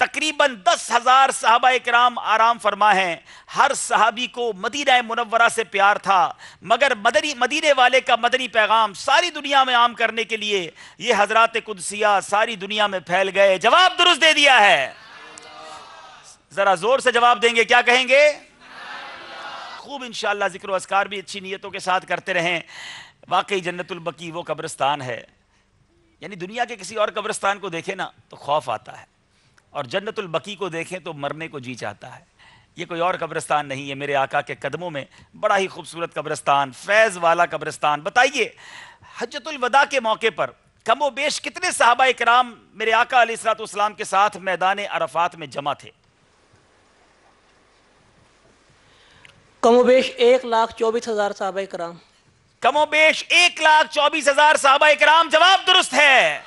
تقریباً 10,000 صحابہ اکرام آرام فرما ہیں. ہر صحابی کو مدینہ منورہ سے پیار تھا، مگر مدینے والے کا مدنی پیغام ساری دنیا میں عام کرنے کے لیے یہ حضرات قدسیہ ساری دنیا میں پھیل گئے. جواب درست دے دیا ہے. ذرا زور سے جواب دیں گے، کیا کہیں گے؟ خوب انشاءاللہ ذکر و اذکار بھی اچھی نیتوں کے ساتھ کرتے رہیں. واقعی جنت البقیع وہ قبرستان ہے، یعنی دنیا کے کسی اور قبرستان کو دیکھیں نا تو خوف آتا ہے، اور جنت البقیع کو دیکھیں تو مرنے کو جی چاہتا ہے. یہ کوئی اور قبرستان نہیں ہے، میرے آقا کے قدموں میں بڑا ہی خوبصورت قبرستان، فیض والا قبرستان. بتائیے حجۃ الوداع کے موقع پر کم و بیش کتنے صحابہ اکرام میرے آقا علیہ الصلوۃ والسلام کے ساتھ میدان عرفات میں جمع تھے؟ کم و بیش 1,24,000 صحابہ کرام. کم و بیش 1,24,000 صحابہ اکرام. جواب درست ہے.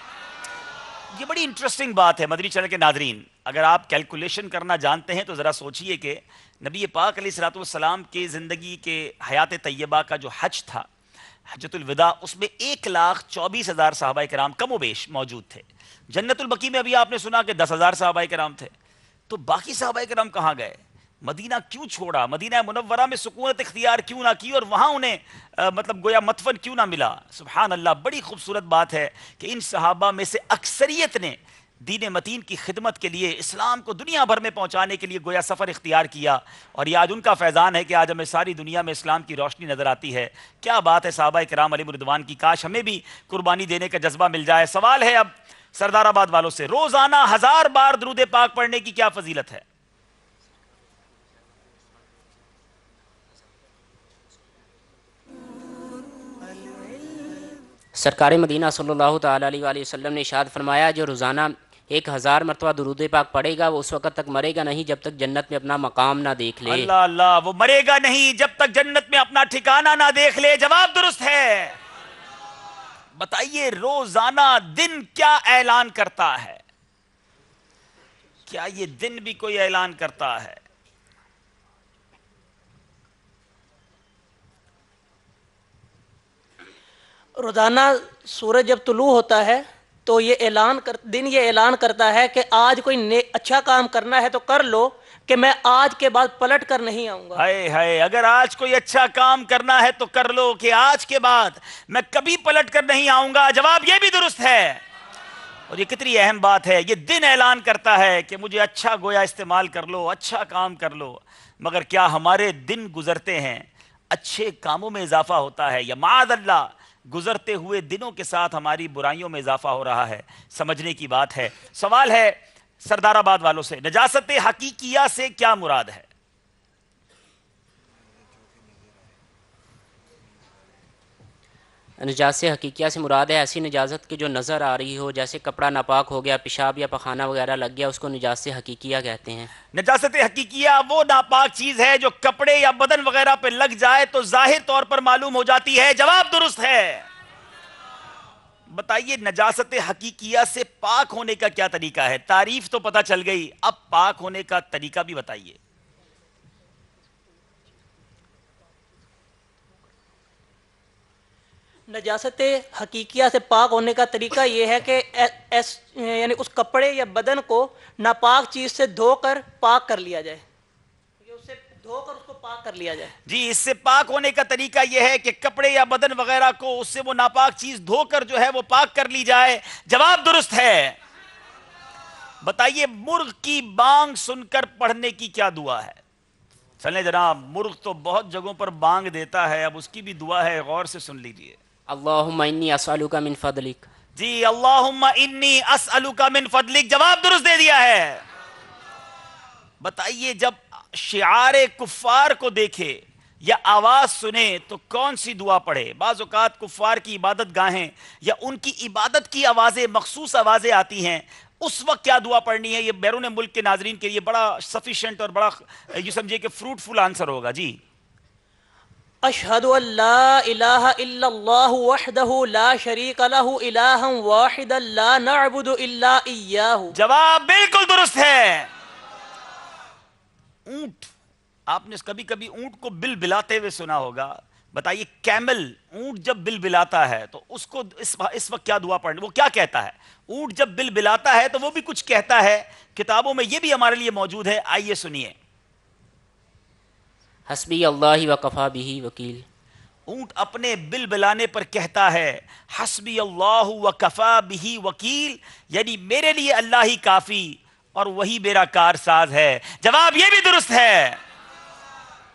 یہ بڑی انٹرسٹنگ بات ہے مدنی چینل کے ناظرین. اگر آپ کیلکولیشن کرنا جانتے ہیں تو ذرا سوچئے کہ نبی پاک علیہ الصلوۃ والسلام کے زندگی کے حیات طیبہ کا جو حج تھا، حجۃ الوداع، اس میں 1,24,000 صحابہ کرام کم و بیش موجود تھے. جنت البقیع میں ابھی آپ نے سنا کہ 10,000 صحابہ کرام تھے. تو باقی صحابہ کرام کہاں گئے؟ مدینہ کیوں چھوڑا؟ مدینہ منورہ میں سکونت اختیار کیوں نہ کی اور وہاں انہیں مطلب گویا مدفن کیوں نہ ملا؟ سبحان اللہ. بڑی خوبصورت بات ہے کہ ان صحابہ میں سے اکثریت نے دین متین کی خدمت کے لیے، اسلام کو دنیا بھر میں پہنچانے کے لیے گویا سفر اختیار کیا، اور یہ آج ان کا فیضان ہے کہ آج ہمیں ساری دنیا میں اسلام کی روشنی نظر آتی ہے. کیا بات ہے صحابہ کرام علیہم رضوان کی. کاش ہمیں بھی قربانی دینے کا جذبہ مل جائے. سوال ہے اب سردار آباد والوں سے، روزانہ 1000 بار درود پاک پڑھنے کی کیا فضیلت ہے؟ سرکار مدینہ صلی اللہ تعالیٰ علیہ وآلہ وسلم نے ارشاد فرمایا جو روزانہ 1000 مرتبہ درود پاک پڑھے گا وہ اس وقت تک مرے گا نہیں جب تک جنت میں اپنا مقام نہ دیکھ لے. اللہ اللہ، وہ مرے گا نہیں جب تک جنت میں اپنا ٹھکانہ نہ دیکھ لے. جواب درست ہے. بتائیے روزانہ دن کیا اعلان کرتا ہے؟ کیا یہ دن بھی کوئی اعلان کرتا ہے؟ روزانہ سورج جب طلوع ہوتا ہے تو یہ دن یہ اعلان کرتا ہے کہ آج کوئی اچھا کام کرنا ہے تو کر لو، کہ میں آج کے بعد پلٹ کر نہیں آؤں گا. ہائے ہائے، اگر آج کوئی اچھا کام کرنا ہے تو کر لو کہ آج کے بعد میں کبھی پلٹ کر نہیں آؤں گا. جواب یہ بھی درست ہے. اور یہ کتنی اہم بات ہے. یہ دن اعلان کرتا ہے کہ مجھے اچھا گویا استعمال کر لو، اچھا کام کر لو. مگر کیا ہمارے دن گزرتے ہیں اچھے کاموں میں اضافہ ہوتا ہے، یا معاذ اللہ گزرتے ہوئے دنوں کے ساتھ ہماری برائیوں میں اضافہ ہو رہا ہے؟ سمجھنے کی بات ہے. سوال ہے سردار آباد والوں سے، نجاست حقیقیہ سے کیا مراد ہے؟ نجاست حقیقیہ سے مراد ہے ایسی نجاست کی جو نظر آ رہی ہو، جیسے کپڑا ناپاک ہو گیا، پیشاب یا پخانہ وغیرہ لگ گیا، اس کو نجاست حقیقیہ کہتے ہیں. نجاست حقیقیہ وہ ناپاک چیز ہے جو کپڑے یا بدن وغیرہ پہ لگ جائے تو ظاہر طور پر معلوم ہو جاتی ہے. جواب درست ہے. بتائیے نجاست حقیقیہ سے پاک ہونے کا کیا طریقہ ہے؟ تعریف تو پتہ چل گئی، اب پاک ہونے کا طریقہ بھی بتائیے. نجاست حقیقیہ سے پاک ہونے کا طریقہ یہ ہے کہ یعنی اس کپڑے یا بدن کو ناپاک چیز سے دھو کر پاک کر لیا جائے، اسے دھو کر اس کو پاک کر لیا جائے. جی، اس سے پاک ہونے کا طریقہ یہ ہے کہ کپڑے یا بدن وغیرہ کو اس سے وہ ناپاک چیز دھو کر جو ہے وہ پاک کر لی جائے. جواب درست ہے. بتائیے مرغ کی بانگ سن کر پڑھنے کی کیا دعا ہے؟ چلیں جناب، مرغ تو بہت جگہوں پر بانگ دیتا ہے، اب اس کی بھی دعا ہے، غور سے سن لیجئے. اللہم انی اسألک من فضلک. جی، اللہم انی اسألک من فضلک. جواب درست دے دیا ہے. بتائیے جب شعار کفار کو دیکھے یا آواز سنے تو کون سی دعا پڑھے؟ بعض اوقات کفار کی عبادت گاہیں یا ان کی عبادت کی آوازیں، مخصوص آوازیں آتی ہیں، اس وقت کیا دعا پڑھنی ہے؟ یہ بیرون ملک کے ناظرین کے لیے بڑا سفیشینٹ اور بڑا یہ سمجھے کہ فروٹفل آنسر ہوگا. جی، اشہد ان لا الہ الا اللہ وحدہ لا شریک لہ الہا واحدا لا نعبد الا ایاہ. جواب بالکل درست ہے. اونٹ، آپ نے کبھی کبھی اونٹ کو بل بلاتے ہوئے سنا ہوگا. بتائیے کیمل اونٹ جب بلبلاتا ہے تو اس کو اس وقت کیا دعا پڑھنے، وہ کیا کہتا ہے؟ اونٹ جب بلبلاتا ہے تو وہ بھی کچھ کہتا ہے، کتابوں میں یہ بھی ہمارے لیے موجود ہے، آئیے سنیے۔ حسبی اللہ وکفا بہ وکیل۔ اونٹ اپنے بلبلانے پر کہتا ہے حسبی اللہ وکفا بہ وکیل، یعنی میرے لیے اللہ ہی کافی اور وہی میرا کارساز ہے۔ جواب یہ بھی درست ہے۔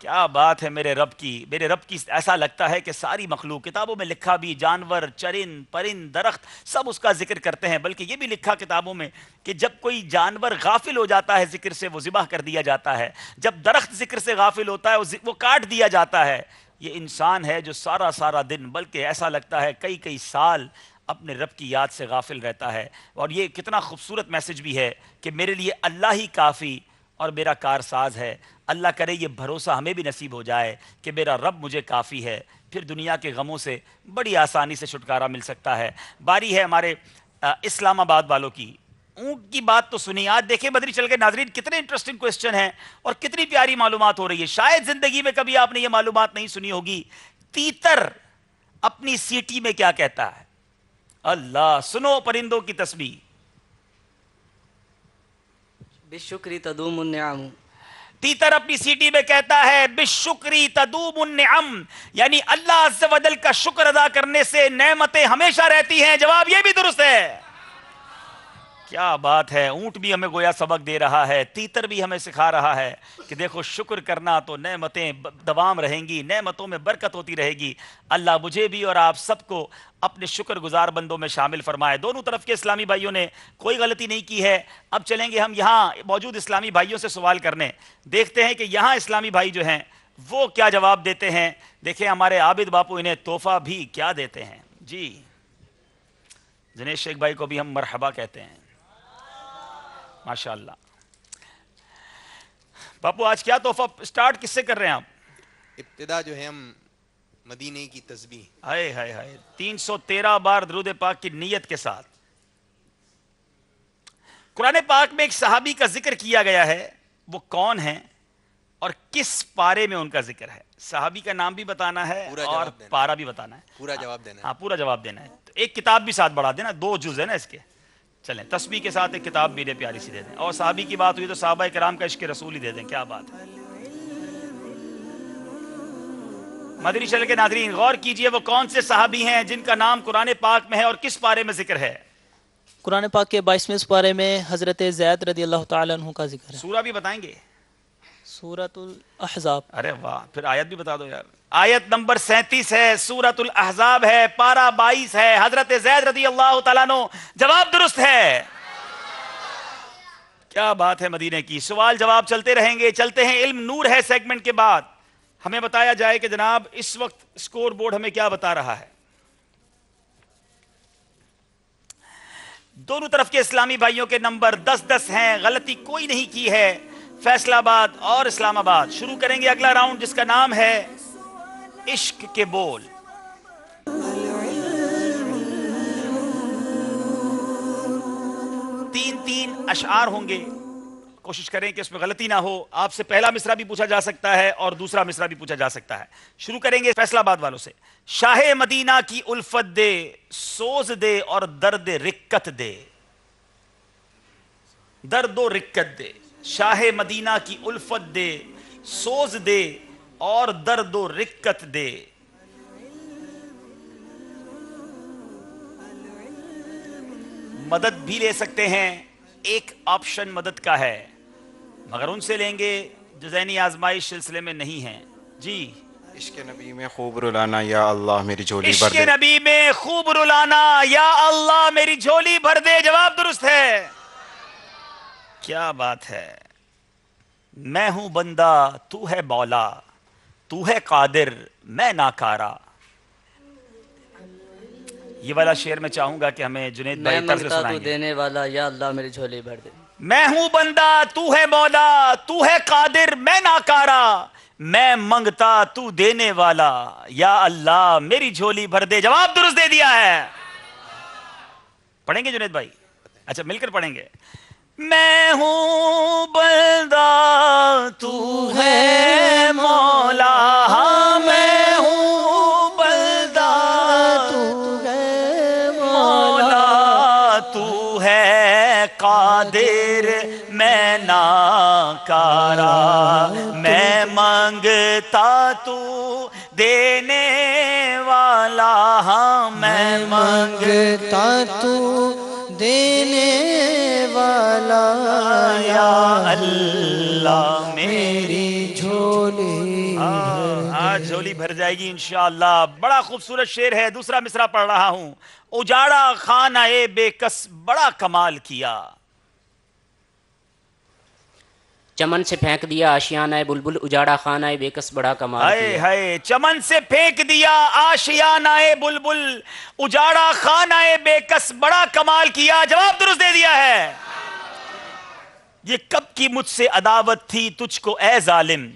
کیا بات ہے میرے رب کی، میرے رب کی ایسا لگتا ہے کہ ساری مخلوق، کتابوں میں لکھا بھی جانور، چرند، پرند، درخت سب اس کا ذکر کرتے ہیں، بلکہ یہ بھی لکھا کتابوں میں کہ جب کوئی جانور غافل ہو جاتا ہے ذکر سے وہ ذبح کر دیا جاتا ہے، جب درخت ذکر سے غافل ہوتا ہے وہ کاٹ دیا جاتا ہے۔ یہ انسان ہے جو سارا دن، بلکہ ایسا لگتا ہے کئی سال اپنے رب کی یاد سے غافل رہتا ہے۔ اور یہ کتنا خوبصورت میسج بھی ہے کہ میرے لیے اللہ ہی کافی اور میرا کارساز ہے۔ اللہ کرے یہ بھروسہ ہمیں بھی نصیب ہو جائے کہ میرا رب مجھے کافی ہے، پھر دنیا کے غموں سے بڑی آسانی سے چھٹکارا مل سکتا ہے۔ باری ہے ہمارے اسلام آباد والوں کی۔ اونٹ کی بات تو سنی، آج دیکھیں مدنی چینل کے ناظرین کتنے انٹرسٹنگ کوسچن ہیں اور کتنی پیاری معلومات ہو رہی ہے۔ شاید زندگی میں کبھی آپ نے یہ معلومات نہیں سنی ہوگی، تیتر اپنی سیٹی میں کیا کہتا ہے؟ اللہ، سنو پرندوں کی تسبیح۔ بالشکر تدوم النعم۔ تیتر اپنی سیٹی میں کہتا ہے بالشکری تدوم النعم، یعنی اللہ عز و جل کا شکر ادا کرنے سے نعمتیں ہمیشہ رہتی ہیں۔ جواب یہ بھی درست ہے۔ کیا بات ہے، اونٹ بھی ہمیں گویا سبق دے رہا ہے، تیتر بھی ہمیں سکھا رہا ہے کہ دیکھو شکر کرنا تو نعمتیں دوام رہیں گی، نعمتوں میں برکت ہوتی رہے گی۔ اللہ مجھے بھی اور آپ سب کو اپنے شکر گزار بندوں میں شامل فرمائے۔ دونوں طرف کے اسلامی بھائیوں نے کوئی غلطی نہیں کی ہے۔ اب چلیں گے ہم یہاں موجود اسلامی بھائیوں سے سوال کرنے، دیکھتے ہیں کہ یہاں اسلامی بھائی جو ہیں وہ کیا جواب دیتے ہیں۔ دیکھیں ہمارے عابد باپو انہیں تحفہ بھی کیا دیتے ہیں۔ جی جنید شیخ بھائی کو بھی ہم مرحبا کہتے ہیں، ماشاءاللہ۔ باپو آج کیا تحفہ سٹارٹ کس سے کر رہے ہیں آپ؟ ابتدا جو ہے ہم مدینے کی تسبیح، ہائے ہائے ہائے، 313 بار درود پاک کی نیت کے ساتھ۔ قرآن پاک میں ایک صحابی کا ذکر کیا گیا ہے، وہ کون ہیں اور کس پارے میں ان کا ذکر ہے؟ صحابی کا نام بھی بتانا ہے اور پارا بھی بتانا ہے، پورا جواب دینا ہے۔ ہاں پورا جواب دینا ہے۔ ایک کتاب بھی ساتھ بڑھا دینا، 2 جز ہے نا اس کے۔ چلیں تسبیح کے ساتھ ایک کتاب بھی پیاری سی دے دیں، اور صحابی کی بات ہوئی تو صحابہ کرام کا عشق رسول ہی دے دیں۔ کیا بات ہے۔ مدنی چینل کے ناظرین غور کیجئے، وہ کون سے صحابی ہیں جن کا نام قرآن پاک میں ہے اور کس پارے میں ذکر ہے؟ قرآن پاک کے 22ویں پارے میں حضرت زید رضی اللہ تعالیٰ عنہ کا ذکر ہے۔ سورہ بھی بتائیں گے؟ سورۃ الاحزاب۔ ارے واہ، پھر آیت بھی بتا دو یار۔ آیت نمبر 37 ہے، سورۃ الاحزاب ہے، پارہ 22 ہے، حضرت زید رضی اللہ تعالیٰ عنہ۔ جواب درست ہے۔ کیا بات ہے مدینے کی۔ سوال جواب چلتے رہیں گے، چلتے ہیں علم نور ہے سیگمنٹ کے بعد۔ ہمیں بتایا جائے کہ جناب اس وقت سکور بورڈ ہمیں کیا بتا رہا ہے۔ دونوں طرف کے اسلامی بھائیوں کے نمبر 10-10 ہیں، غلطی کوئی نہیں کی ہے۔ فیصلہ آباد اور اسلام آباد۔ شروع کریں گے اگلا راؤنڈ جس کا نام ہے عشق کے بول۔ تین اشعار ہوں گے، کوشش کریں کہ اس میں غلطی نہ ہو۔ آپ سے پہلا مصرع بھی پوچھا جا سکتا ہے اور دوسرا مصرع بھی پوچھا جا سکتا ہے۔ شروع کریں گے فیصلہ آباد والوں سے۔ شاہ مدینہ کی الفت دے، سوز دے اور درد رکت دے۔ درد و رکت دے۔ شاہ مدینہ کی الفت دے، سوز دے اور درد و رکت دے۔ مدد بھی لے سکتے ہیں، ایک آپشن مدد کا ہے، مگر ان سے لیں گے جو ذہنی آزمائش سلسلے میں نہیں ہیں۔ جی عشق نبی میں خوب رلانا یا اللہ میری جھولی بھر عشق دے۔ نبی میں خوب رلانا یا اللہ میری جھولی بھر دے۔ جواب درست ہے۔ کیا بات ہے۔ میں ہوں بندہ تو ہے مولا، تو ہے قادر میں ناکارہ۔ یہ والا شعر میں چاہوں گا کہ ہمیں جنید میں بھائی طرز منگتا تو سنائیں گے۔ دینے والا یا اللہ میری جھولی بھر دے۔ میں ہوں بندہ تو ہے مولا، تو ہے قادر میں ناکارہ۔ میں منگتا تو دینے والا یا اللہ میری جھولی بھر دے۔ جواب درست دے دیا ہے۔ پڑھیں گے جنید بھائی؟ اچھا مل کر پڑھیں گے۔ میں ہوں بندہ تو ہے مولا، ہاں میں ہوں شیر میں ناکارا، میں مانگتا تو دینے والا، ہاں میں مانگتا تو دینے والا، یا اللہ میری جھولی آج جھولی بھر جائے گی انشاءاللہ۔ بڑا خوبصورت شعر ہے، دوسرا مصرع پڑھ رہا ہوں۔ اجاڑا خانہ بے کس بڑا کمال کیا، چمن سے پھینک دیا آشیانہ بلبل، اجاڑا خانہ بے کس بڑا کمال ہائے کیا۔ ہائے، چمن سے پھینک دیا آشیانہ بلبل، اجاڑا خانہ بے کس بڑا کمال کیا۔ جواب درست دے دیا ہے۔ یہ کب کی مجھ سے عداوت تھی تجھ کو اے ظالم،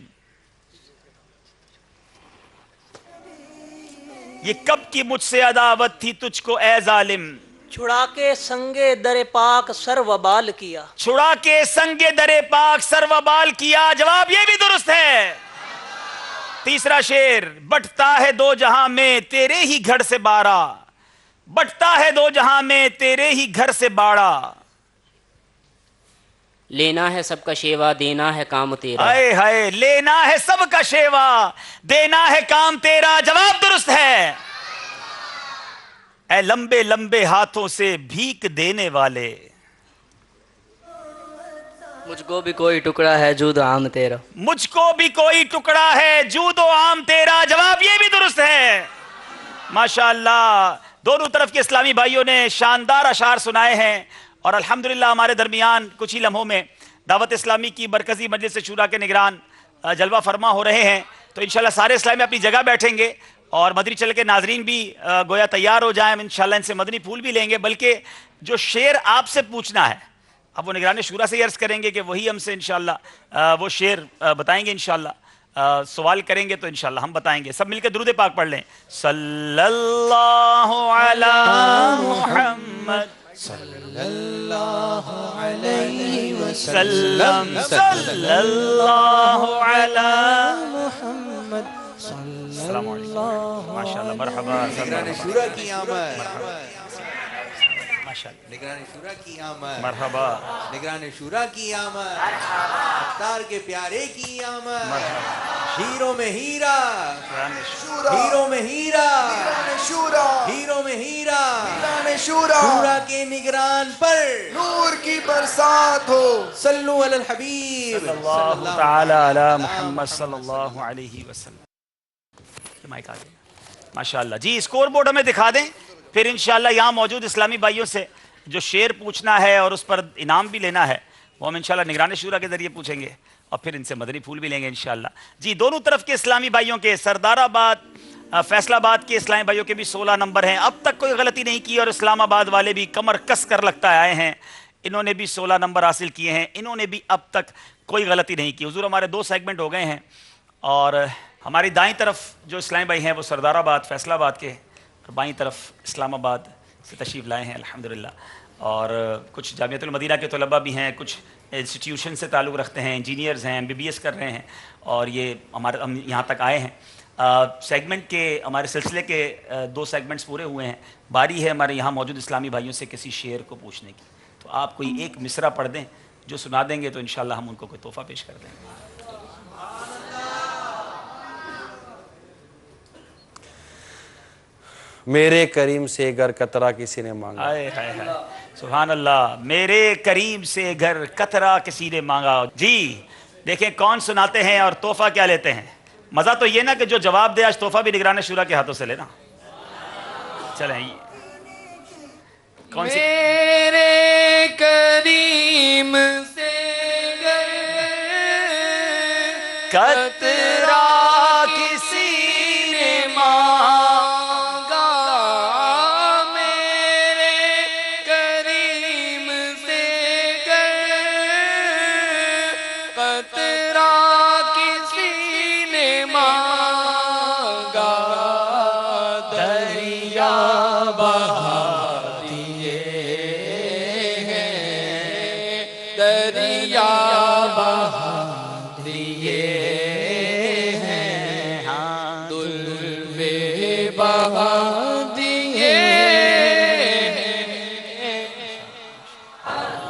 یہ کب کی مجھ سے عداوت تھی تجھ کو اے ظالم، چھڑا کے سنگے در پاک سر وبال کیا، چھڑا کے سنگ در پاک سر و بال کیا۔ جواب یہ بھی درست ہے۔ تیسرا شعر، بٹتا ہے دو جہاں میں تیرے ہی گھر سے بارہ، بٹتا ہے دو جہاں میں تیرے ہی گھر سے باڑا، لینا ہے سب کا شیوا دینا ہے کام تیرا، ہائے ہائے، لینا ہے سب کا شیوا دینا ہے کام تیرا۔ جواب درست ہے۔ اے لمبے لمبے ہاتھوں سے بھیک دینے والے، مجھ کو بھی کوئی ٹکڑا ہے جود عام تیرا، مجھ کو بھی کوئی ٹکڑا ہے جود و عام تیرا۔ جواب یہ بھی درست ہے۔ ماشاءاللہ، دونوں طرف کے اسلامی بھائیوں نے شاندار اشعار سنائے ہیں، اور الحمدللہ ہمارے درمیان کچھ ہی لمحوں میں دعوت اسلامی کی مرکزی مجلس شورا کے نگران جلوہ فرما ہو رہے ہیں، تو انشاءاللہ سارے اسلامی اپنی جگہ بیٹھیں گے، اور مدنی چینل کے ناظرین بھی گویا تیار ہو جائیں، انشاءاللہ ان سے مدنی پھول بھی لیں گے، بلکہ جو شعر آپ سے پوچھنا ہے اب وہ نگران شورا سے ہی عرض کریں گے کہ وہی ہم سے انشاءاللہ وہ شعر بتائیں گے، انشاءاللہ سوال کریں گے تو انشاءاللہ ہم بتائیں گے۔ سب مل کے درود پاک پڑھ لیں۔ صلی اللہ علی محمد صلی اللہ علیہ وسلم، صلی اللہ علی محمد، السلام علیکم، ماشاءاللہ، مرحبا، نگران شورا کی آمد، ماشاءاللہ، نگران شورا کی آمد، مرحبا، نگران شورا کی آمد، اختار کے پیارے کی آمد، ہیروں میں ہیرا، ہیروں میں ہیرا، ہیروں میں ہیرا، شورا کے نگران پر نور کی برسات ہو، صلو علی الحبیب صلی اللہ تعالی علی محمد صلی اللہ علیہ وسلم۔ مائک آگے، ماشاءاللہ جی، اسکور بورڈ ہمیں دکھا دیں، پھر انشاءاللہ یہاں موجود اسلامی بھائیوں سے جو شعر پوچھنا ہے اور اس پر انعام بھی لینا ہے وہ ہم انشاءاللہ نگران شورا کے ذریعے پوچھیں گے، اور پھر ان سے مدنی پھول بھی لیں گے انشاءاللہ۔ جی، دونوں طرف کے اسلامی بھائیوں کے، سردار آباد فیصل آباد کے اسلامی بھائیوں کے بھی 16 نمبر ہیں، اب تک کوئی غلطی نہیں کی، اور اسلام آباد والے بھی کمر کس کر لگتا آئے ہیں، انہوں نے بھی 16 نمبر حاصل کیے ہیں، انہوں نے بھی اب تک کوئی غلطی نہیں کی۔ حضور ہمارے 2 سیگمنٹ ہو گئے ہیں، اور ہماری دائیں طرف جو اسلامی بھائی ہیں وہ سردار آباد فیصل آباد کے، اور بائیں طرف اسلام آباد سے تشریف لائے ہیں الحمدللہ، اور کچھ جامعۃ المدینہ کے طلباء بھی ہیں، کچھ انسٹیٹیوشن سے تعلق رکھتے ہیں، انجینئرز ہیں، MBBS کر رہے ہیں، اور یہ ہم یہاں تک آئے ہیں۔ سیگمنٹ کے ہمارے سلسلے کے 2 سیگمنٹس پورے ہوئے ہیں، باری ہے ہمارے یہاں موجود اسلامی بھائیوں سے کسی شعر کو پوچھنے کی، تو آپ کوئی ایک مصرع پڑھ دیں، جو سنا دیں گے تو انشاءاللہ ہم ان کو کوئی تحفہ پیش کر دیں گے۔ میرے کریم سے گر قطرہ کسی نے مانگا، آئے ہائے ہائے، سبحان اللہ، میرے کریم سے گھر قطرہ کسی نے مانگا۔ جی دیکھیں کون سناتے ہیں اور تحفہ کیا لیتے ہیں۔ مزہ تو یہ نا کہ جو جواب دے آج تحفہ بھی نگران شورا کے ہاتھوں سے لینا۔ چلیں کون سی؟ میرے کریم سے قطرہ کسی نے مانگا، میرے کریم سے قطرہ کسی نے مانگا، دریا بہا دیے ہیں، دریا بہا دیے ہیں، دلوے بہا دیے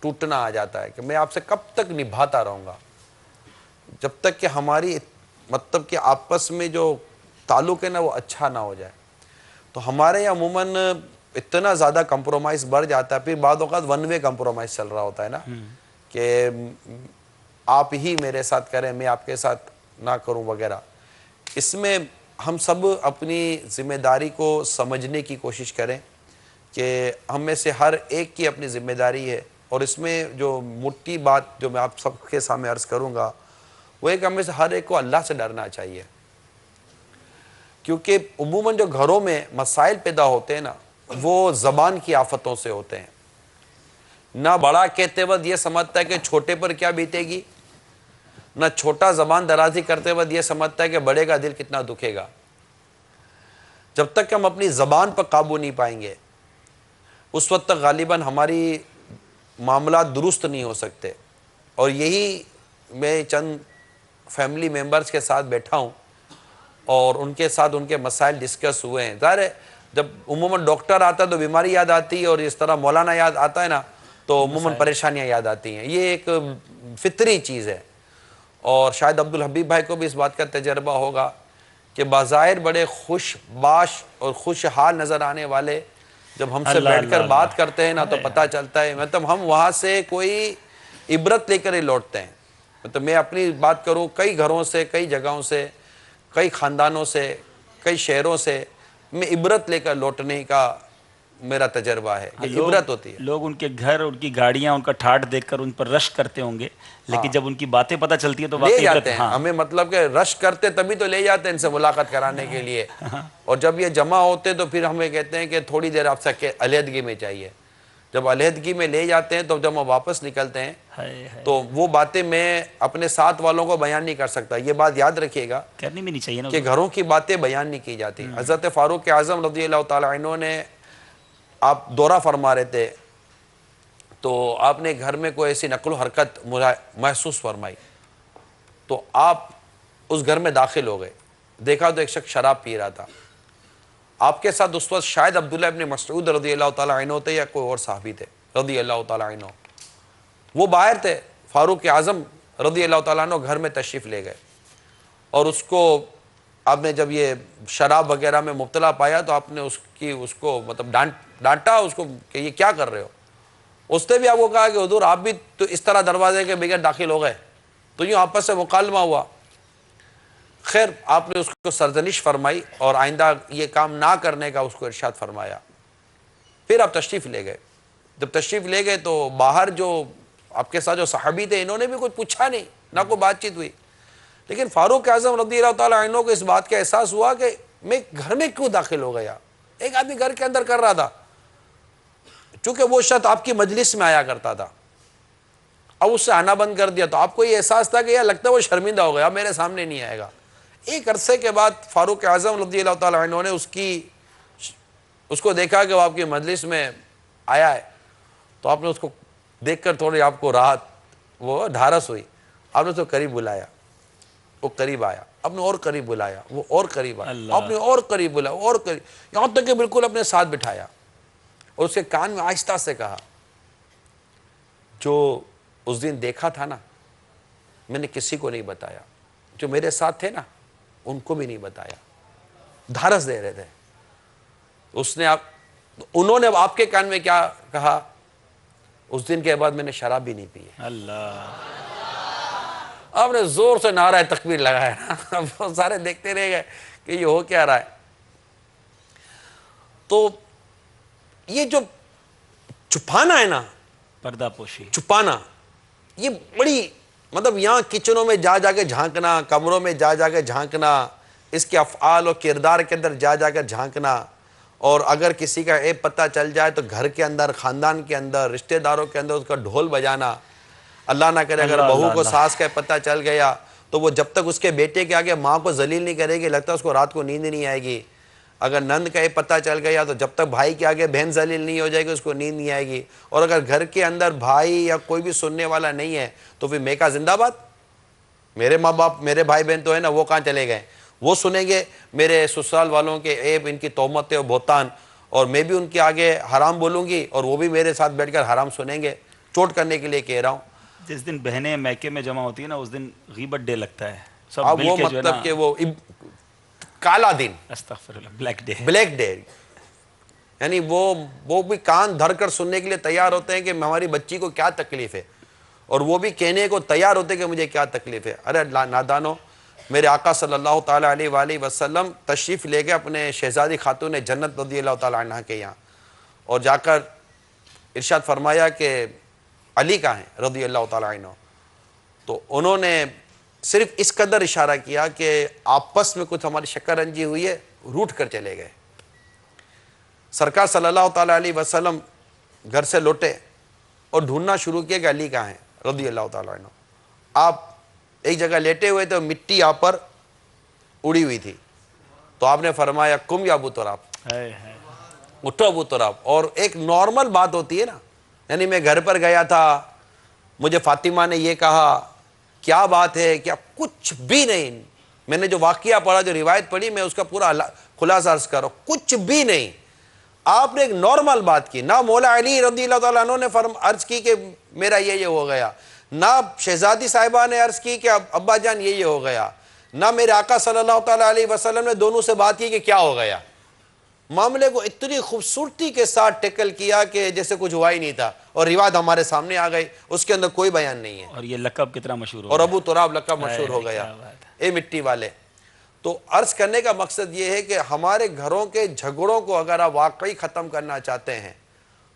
ٹوٹنا آ جاتا ہے کہ میں آپ سے کب تک نبھاتا رہوں گا، جب تک کہ ہماری مطلب کہ آپس میں جو تعلق ہے نا وہ اچھا نہ ہو جائے. تو ہمارے یہاں عموماً اتنا زیادہ کمپرومائز بڑھ جاتا ہے، پھر بعض اوقات ون وے کمپرومائز چل رہا ہوتا ہے نا کہ آپ ہی میرے ساتھ کریں، میں آپ کے ساتھ نہ کروں وغیرہ. اس میں ہم سب اپنی ذمہ داری کو سمجھنے کی کوشش کریں کہ ہم میں سے ہر ایک کی اپنی ذمہ داری ہے. اور اس میں جو موٹی بات جو میں آپ سب کے سامنے عرض کروں گا وہ ایک ہم میں سے ہر ایک کو اللہ سے ڈرنا چاہیے. کیونکہ عموماً جو گھروں میں مسائل پیدا ہوتے ہیں نا وہ زبان کی آفتوں سے ہوتے ہیں. نہ بڑا کہتے وقت یہ سمجھتا ہے کہ چھوٹے پر کیا بیتے گی، نہ چھوٹا زبان درازی کرتے وقت یہ سمجھتا ہے کہ بڑے کا دل کتنا دکھے گا. جب تک ہم اپنی زبان پر قابو نہیں پائیں گے اس وقت تک غالباً ہماری معاملات درست نہیں ہو سکتے. اور یہی میں چند فیملی ممبرز کے ساتھ بیٹھا ہوں اور ان کے ساتھ ان کے مسائل ڈسکس ہوئے ہیں. ظاہر ہے جب عموماً ڈاکٹر آتا ہے تو بیماری یاد آتی ہے، اور اس طرح مولانا یاد آتا ہے نا تو عموماً پریشانیاں یاد آتی ہیں. یہ ایک فطری چیز ہے. اور شاید عبدالحبیب بھائی کو بھی اس بات کا تجربہ ہوگا کہ بظاہر بڑے خوش باش اور خوشحال نظر آنے والے جب ہم سے بیٹھ کر بات کرتے ہیں نا تو پتہ چلتا ہے مطلب ہم وہاں سے کوئی عبرت لے کر ہی لوٹتے ہیں. مطلب میں اپنی بات کروں، کئی گھروں سے، کئی جگہوں سے، کئی خاندانوں سے، کئی شہروں سے میں عبرت لے کر لوٹنے کا میرا تجربہ ہے کہ عبرت ہوتی ہے. لوگ ان کے گھر، ان کی گاڑیاں، ان کا ٹھاٹ دیکھ کر ان پر رش کرتے ہوں گے، لیکن جب ان کی باتیں پتہ چلتی ہیں تو لے جاتے ہیں. ہمیں مطلب کہ رش کرتے تبھی تو لے جاتے ہیں ان سے ملاقات کرانے کے لیے. اور جب یہ جمع ہوتے تو پھر ہمیں کہتے ہیں کہ تھوڑی دیر آپ سے علیحدگی میں چاہیے. جب علیحدگی میں لے جاتے ہیں تو جب ہم واپس نکلتے ہیں تو وہ باتیں میں اپنے ساتھ والوں کو بیان نہیں کر سکتا. یہ بات یاد رکھیے گا کرنی بھی نہیں چاہیے نا کہ گھروں کی باتیں بیان نہیں کی جاتی. حضرت فاروق اعظم رضی اللہ تعالیٰ عنہ نے آپ دورہ فرما رہے تھے تو آپ نے گھر میں کوئی ایسی نقل و حرکت محسوس فرمائی تو آپ اس گھر میں داخل ہو گئے. دیکھا تو ایک شخص شراب پی رہا تھا. آپ کے ساتھ اس وقت شاید عبداللہ ابن مسعود رضی اللہ تعالیٰ عنہ تھے یا کوئی اور صحابی تھے رضی اللہ تعالیٰ عنہ. وہ باہر تھے. فاروق اعظم رضی اللہ تعالیٰ عنہ گھر میں تشریف لے گئے اور اس کو آپ نے جب یہ شراب وغیرہ میں مبتلا پایا تو آپ نے اس کو مطلب ڈانٹا اس کو کہ یہ کیا کر رہے ہو. اس نے بھی آپ کو کہا کہ حضور آپ بھی تو اس طرح دروازے کے بغیر داخل ہو گئے. تو یوں آپس سے مکالمہ ہوا. خیر آپ نے اس کو سرزنش فرمائی اور آئندہ یہ کام نہ کرنے کا اس کو ارشاد فرمایا. پھر آپ تشریف لے گئے. جب تشریف لے گئے تو باہر جو آپ کے ساتھ جو صحابی تھے انہوں نے بھی کچھ پوچھا نہیں، نہ کوئی بات چیت ہوئی. لیکن فاروق اعظم رضی اللہ تعالیٰ عنہ کو اس بات کا احساس ہوا کہ میں گھر میں کیوں داخل ہو گیا. ایک آدمی گھر کے اندر کر رہا تھا، چونکہ وہ شخص آپ کی مجلس میں آیا کرتا تھا، اب اس سے آنا بند کر دیا تو آپ کو یہ احساس تھا کہ یار لگتا ہے وہ شرمندہ ہو گیا، اب میرے سامنے نہیں آئے گا. ایک عرصے کے بعد فاروق اعظم رضی اللہ تعالیٰ عنہ نے اس کو دیکھا کہ وہ آپ کی مجلس میں آیا ہے تو آپ نے اس کو دیکھ کر تھوڑی آپ کو راحت وہ ڈھارس ہوئی. آپ نے اس کو قریب بلایا، وہ قریب آیا. آپ نے اور قریب بلایا، وہ اور قریب آیا. آپ نے اور قریب بلایا، اور قریب، یہاں تک کہ بالکل اپنے ساتھ بٹھایا اور اس کے کان میں آہستہ سے کہا جو اس دن دیکھا تھا نا میں نے کسی کو نہیں بتایا، جو میرے ساتھ تھے نا ان کو بھی نہیں بتایا. دھارس دے رہے تھے. انہوں نے آپ کے کان میں کیا کہا، اس دن کے بعد میں نے شراب بھی نہیں پی. اللہ. آپ نے زور سے نعرہ تکبیر لگایا. وہ سارے دیکھتے رہ گئے کہ یہ ہو کیا رہا ہے. تو یہ جو چھپانا ہے نا، پردہ پوشی، چھپانا، یہ بڑی مطلب یہاں کچنوں میں جا کے جھانکنا، کمروں میں جا کے جھانکنا، اس کے افعال اور کردار کے اندر جا کر جھانکنا. اور اگر کسی کا عیب پتہ چل جائے تو گھر کے اندر، خاندان کے اندر، رشتہ داروں کے اندر اس کا ڈھول بجانا. اللہ نہ کرے اگر بہو کو ساس کا پتہ چل گیا تو وہ جب تک اس کے بیٹے کے آگے ماں کو ذلیل نہیں کرے گی لگتا ہے اس کو رات کو نیند نہیں آئے گی. اگر نند کا یہ پتہ چل گیا تو جب تک بھائی کے آگے بہن ذلیل نہیں ہو جائے گی اس کو نیند نہیں آئے گی. اور اگر گھر کے اندر بھائی یا کوئی بھی سننے والا نہیں ہے تو پھر میں کا زندہ باد، میرے ماں باپ میرے بھائی بہن تو ہے نا وہ کہاں چلے گئے، وہ سنیں گے میرے سسرال والوں کے عیب، ان کی تہمتیں اور بہتان، اور میں بھی ان کے آگے حرام بولوں گی اور وہ بھی میرے ساتھ بیٹھ کر حرام سنیں گے. چوٹ کرنے کے لیے کہہ رہا ہوں. جس دن بہنیں میکے میں جمع ہوتی ہیں نا اس دن غیبت ڈے لگتا ہے. اب وہ مطلب کہ وہ کالا دن, استغفر اللہ, بلیک ڈے. بلیک ڈے, یعنی وہ بھی کان دھر کر سننے کے لیے تیار ہوتے ہیں کہ ہماری بچی کو کیا تکلیف ہے, اور وہ بھی کہنے کو تیار ہوتے ہیں کہ مجھے کیا تکلیف ہے. ارے نادانو, میرے آقا صلی اللہ تعالیٰ علیہ وآلہ وسلم تشریف لے گئے اپنے شہزادی خاتون جنت رضی اللہ تعالیٰ عنہ کے یہاں, اور جا کر ارشاد فرمایا کہ علی کہاں ہیں رضی اللہ تعالیٰ عنہ. تو انہوں نے صرف اس قدر اشارہ کیا کہ آپس میں کچھ ہماری شکر رنجی ہوئی ہے, روٹ کر چلے گئے. سرکار صلی اللہ تعالیٰ علیہ وسلم گھر سے لوٹے اور ڈھونڈنا شروع کیا کہ علی کہاں ہیں رضی اللہ تعالیٰ عنہ. آپ ایک جگہ لیٹے ہوئے تھے, مٹی آپ پر اڑی ہوئی تھی, تو آپ نے فرمایا کم یا ابو تراب, اٹھو ابو تراب. اور ایک نارمل بات ہوتی ہے نا, یعنی میں گھر پر گیا تھا, مجھے فاطمہ نے یہ کہا, کیا بات ہے, کیا کچھ بھی نہیں. میں نے جو واقعہ پڑھا, جو روایت پڑھی, میں اس کا پورا خلاصہ عرض کر رہا ہوں, کچھ بھی نہیں. آپ نے ایک نارمل بات کی. نہ مولا علی رضی اللہ تعالیٰ عنہ نے عرض کی کہ میرا یہ ہو گیا, نہ شہزادی صاحبہ نے عرض کی کہ ابا جان یہ ہو گیا, نہ میرے آقا صلی اللہ تعالیٰ علیہ وسلم نے دونوں سے بات کی کہ کیا ہو گیا. معاملے کو اتنی خوبصورتی کے ساتھ ٹیکل کیا کہ جیسے کچھ ہوا ہی نہیں تھا, اور روایت ہمارے سامنے آ گئی, اس کے اندر کوئی بیان نہیں ہے. اور یہ لقب کتنا مشہور ہو اور ابو تراب لقب مشہور ہو گیا, اے مٹی والے. تو عرض کرنے کا مقصد یہ ہے کہ ہمارے گھروں کے جھگڑوں کو اگر آپ واقعی ختم کرنا چاہتے ہیں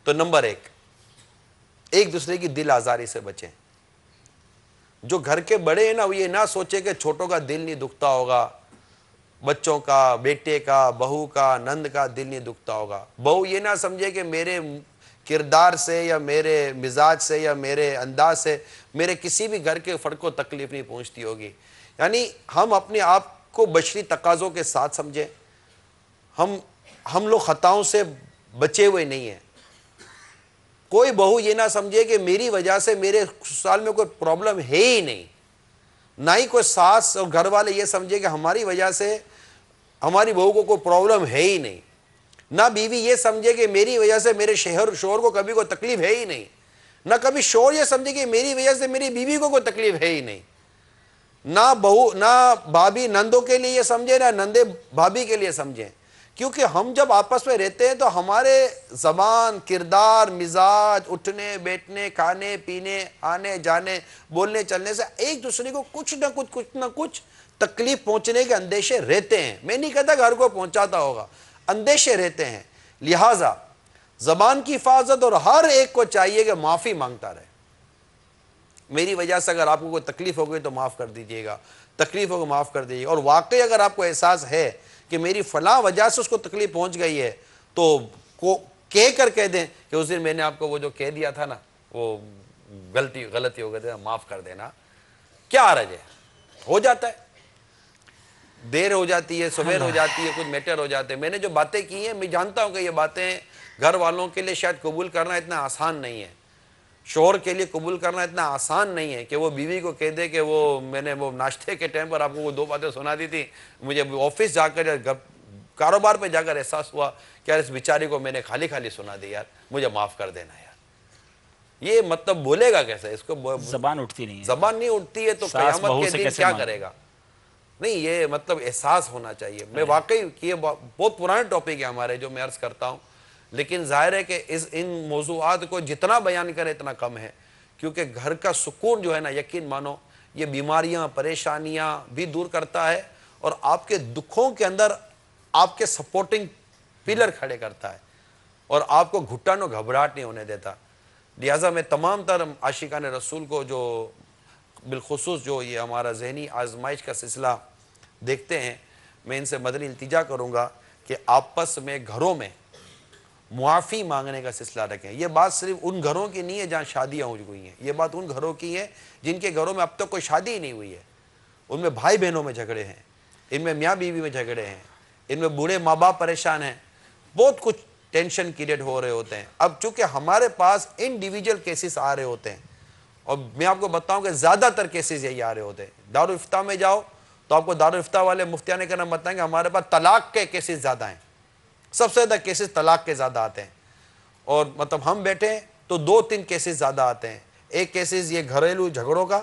تو نمبر ایک دوسرے کی دل آزاری سے بچیں. جو گھر کے بڑے ہیں نا, وہ یہ نہ سوچے کہ چھوٹوں کا دل نہیں دکھتا ہوگا, بچوں کا, بیٹے کا, بہو کا, نند کا دل نہیں دکھتا ہوگا. بہو یہ نہ سمجھے کہ میرے کردار سے یا میرے مزاج سے یا میرے انداز سے میرے کسی بھی گھر کے فرد کو تکلیف نہیں پہنچتی ہوگی. یعنی ہم اپنے آپ کو بشری تقاضوں کے ساتھ سمجھیں. ہم لوگ خطاؤں سے بچے ہوئے نہیں ہیں. کوئی بہو یہ نہ سمجھے کہ میری وجہ سے میرے سسرال میں کوئی پرابلم ہے ہی نہیں. نہ ہی کوئی ساس اور گھر والے یہ سمجھے کہ ہماری وجہ سے ہماری بہو کو کوئی پرابلم ہے ہی نہیں. نہ بیوی یہ سمجھے کہ میری وجہ سے میرے شوہر کو کبھی کوئی تکلیف ہے ہی نہیں. نہ کبھی شوہر یہ سمجھے کہ میری وجہ سے میری بیوی کو کوئی تکلیف ہے ہی نہیں. نہ بھابھی نندوں کے لیے یہ سمجھے, نہ نندے بھابھی کے لیے سمجھیں. کیونکہ ہم جب آپس میں رہتے ہیں تو ہمارے زبان, کردار, مزاج, اٹھنے بیٹھنے, کھانے پینے, آنے جانے, بولنے چلنے سے ایک دوسرے کو کچھ نہ کچھ تکلیف پہنچنے کے اندیشے رہتے ہیں. میں نہیں کہتا کہ ہر کو پہنچاتا ہوگا, اندیشے رہتے ہیں. لہٰذا زبان کی حفاظت, اور ہر ایک کو چاہیے کہ معافی مانگتا رہے. میری وجہ سے اگر آپ کو کوئی تکلیف ہو گئی تو معاف کر دیجیے گا, تکلیف ہوگا معاف کر دیجیے گا. اور واقعی اگر آپ کو احساس ہے کہ میری فلاں وجہ سے اس کو تکلیف پہنچ گئی ہے تو کہہ دیں کہ اس دن میں نے آپ کو وہ جو کہہ دیا تھا نا, وہ غلطی ہو گئی تھی, معاف کر دینا. کیا حرج ہے, ہو جاتا ہے, دیر ہو جاتی ہے, سویر ہو جاتی ہے, کچھ میٹر ہو جاتے ہیں. میں نے جو باتیں کی ہیں, میں جانتا ہوں کہ یہ باتیں گھر والوں کے لیے شاید قبول کرنا اتنا آسان نہیں ہے. شوہر کے لیے قبول کرنا اتنا آسان نہیں ہے کہ وہ بیوی کو کہہ دے کہ میں نے وہ ناشتے کے ٹائم پر آپ کو وہ 2 باتیں سنا دی تھی, مجھے آفس جا کر کاروبار پہ جا کر احساس ہوا کہ یار اس بیچاری کو میں نے خالی سنا دی, یار مجھے معاف کر دینا یار. یہ مطلب بولے گا کیسے, اس کو زبان اٹھتی نہیں ہے. زبان نہیں اٹھتی ہے تو قیامت کے دن کیا کرے گا. نہیں, یہ مطلب احساس ہونا چاہیے. میں واقعی یہ بہت پرانے ٹاپک ہے ہمارے جو میں عرض کرتا ہوں, لیکن ظاہر ہے کہ ان موضوعات کو جتنا بیان کرے اتنا کم ہے, کیونکہ گھر کا سکون جو ہے نا, یقین مانو یہ بیماریاں, پریشانیاں بھی دور کرتا ہے, اور آپ کے دکھوں کے اندر آپ کے سپورٹنگ پلر کھڑے کرتا ہے, اور آپ کو گھٹن و گھبراہٹ نہیں ہونے دیتا. لہٰذا میں تمام تر عاشقان رسول کو, جو بالخصوص جو یہ ہمارا ذہنی آزمائش کا سلسلہ دیکھتے ہیں, میں ان سے مدنی التجا کروں گا کہ آپس میں گھروں میں معافی مانگنے کا سلسلہ رکھیں. یہ بات صرف ان گھروں کی نہیں ہے جہاں شادیاں ہوئی ہیں, یہ بات ان گھروں کی ہے جن کے گھروں میں اب تک کوئی شادی ہی نہیں ہوئی ہے. ان میں بھائی بہنوں میں جھگڑے ہیں, ان میں میاں بیوی میں جھگڑے ہیں, ان میں بوڑھے ماں باپ پریشان ہیں, بہت کچھ ٹینشن کریٹ ہو رہے ہوتے ہیں. اب چونکہ ہمارے پاس انڈیویجول کیسز آ رہے ہوتے ہیں, اور میں آپ کو بتاؤں کہ زیادہ تر کیسز یہی آ رہے ہوتے ہیں. دارالافتاء میں جاؤ تو آپ کو دارالافتاء والے مفتیان کرام بتائیں کہ ہمارے پاس طلاق کے کیسز زیادہ ہیں, سب سے زیادہ کیسز طلاق کے زیادہ آتے ہیں. اور مطلب ہم بیٹھے ہیں تو 2-3 کیسز زیادہ آتے ہیں. ایک کیسز یہ گھریلو جھگڑوں کا,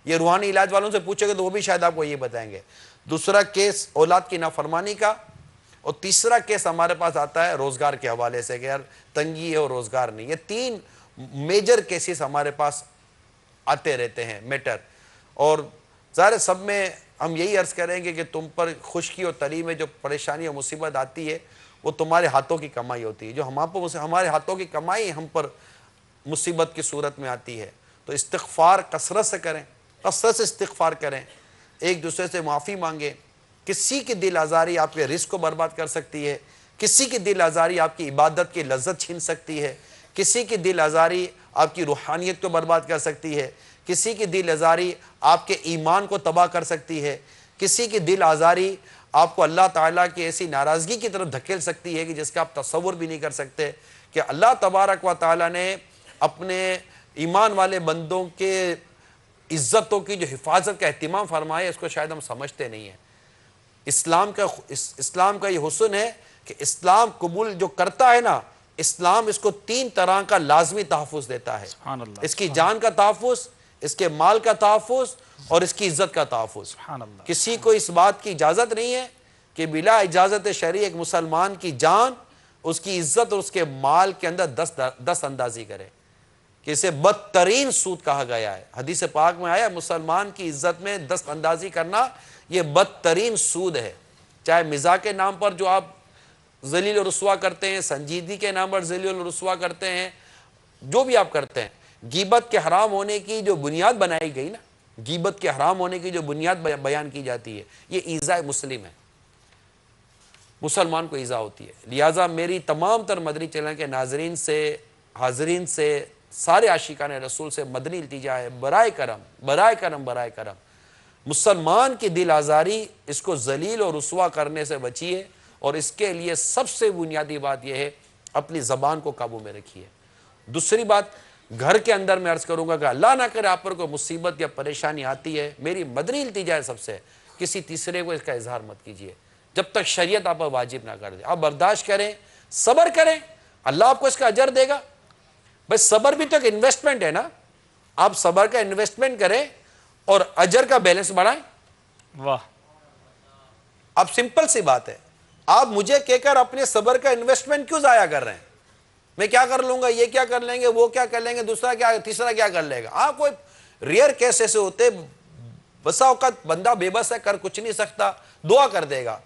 یہ روحانی علاج والوں سے پوچھے گے تو وہ بھی شاید آپ کو یہ بتائیں گے. دوسرا کیس اولاد کی نافرمانی کا, اور تیسرا کیس ہمارے پاس آتا ہے روزگار کے حوالے سے کہ یار تنگی ہے اور روزگار نہیں. یہ 3 میجر کیسز ہمارے پاس آتے رہتے ہیں میٹر. اور ظاہر سب میں ہم یہی عرض کریں گے کہ تم پر خشکی اور تری میں جو پریشانی اور مصیبت آتی ہے وہ تمہارے ہاتھوں کی کمائی ہوتی ہے. جو ہمارے ہاتھوں کی کمائی ہم پر مصیبت کی صورت میں آتی ہے. تو استغفار کثرت سے کریں, کثرت سے استغفار کریں, ایک دوسرے سے معافی مانگیں. کسی کی دل آزاری آپ کے رزق کو برباد کر سکتی ہے, کسی کی دل آزاری آپ کی عبادت کی لذت چھین سکتی ہے, کسی کی دل آزاری آپ کی روحانیت کو برباد کر سکتی ہے, کسی کی دل آزاری آپ کے ایمان کو تباہ کر سکتی ہے, کسی کی دل آزاری آپ کو اللہ تعالیٰ کی ایسی ناراضگی کی طرف دھکیل سکتی ہے کہ جس کا آپ تصور بھی نہیں کر سکتے. کہ اللہ تبارک و تعالیٰ نے اپنے ایمان والے بندوں کے عزتوں کی جو حفاظت کا اہتمام فرمایا, اس کو شاید ہم سمجھتے نہیں ہیں. اسلام کا یہ حسن ہے کہ اسلام قبول جو کرتا ہے نا, اسلام اس کو 3 طرح کا لازمی تحفظ دیتا ہے. اس کی جان کا تحفظ, اس کے مال کا تحفظ اور اس کی عزت کا تحفظ. کسی کو اس بات کی اجازت نہیں ہے کہ بلا اجازت شرعی ایک مسلمان کی جان, اس کی عزت اور اس کے مال کے اندر دست اندازی کرے, کہ اسے بدترین سود کہا گیا ہے. حدیث پاک میں آیا مسلمان کی عزت میں دست اندازی کرنا یہ بدترین سود ہے. چاہے مزاح کے نام پر جو آپ ذلیل و رسوا کرتے ہیں, سنجیدگی کے نام پر ذلیل و رسوا کرتے ہیں, جو بھی آپ کرتے ہیں, غیبت کے حرام ہونے کی جو بنیاد بنائی گئی نا, غیبت کے حرام ہونے کی جو بنیاد بیان کی جاتی ہے, یہ ایذاء مسلم ہے, مسلمان کو ایذا ہوتی ہے. لہٰذا میری تمام تر مدنی چینل کے ناظرین سے, حاضرین سے, سارے عاشقان رسول سے مدنی التجا ہے, برائے کرم مسلمان کی دل آزاری, اس کو ذلیل اور رسوا کرنے سے بچیے. اور اس کے لیے سب سے بنیادی بات یہ ہے اپنی زبان کو قابو میں رکھیے. دوسری بات, گھر کے اندر میں عرض کروں گا کہ اللہ نہ کرے آپ پر کوئی مصیبت یا پریشانی آتی ہے, میری مدنی التجا ہے سب سے, کسی تیسرے کو اس کا اظہار مت کیجیے جب تک شریعت آپ پر واجب نہ کر دے. آپ برداشت کریں, صبر کریں, اللہ آپ کو اس کا اجر دے گا. بس صبر بھی تو ایک انویسٹمنٹ ہے نا, آپ صبر کا انویسٹمنٹ کریں اور اجر کا بیلنس بڑھائیں. واہ, اب سمپل سی بات ہے, آپ مجھے کہہ کر اپنے صبر کا انویسٹمنٹ کیوں ضائع کر رہے ہیں؟ میں کیا کر لوں گا, یہ کیا کر لیں گے, وہ کیا کر لیں گے, دوسرا کیا, تیسرا کیا کر لے گا. آپ کوئی ریئر کیس ایسے ہوتے, بسا اوقات بندہ بے بس ہے, کر کچھ نہیں سکتا, دعا کر دے گا.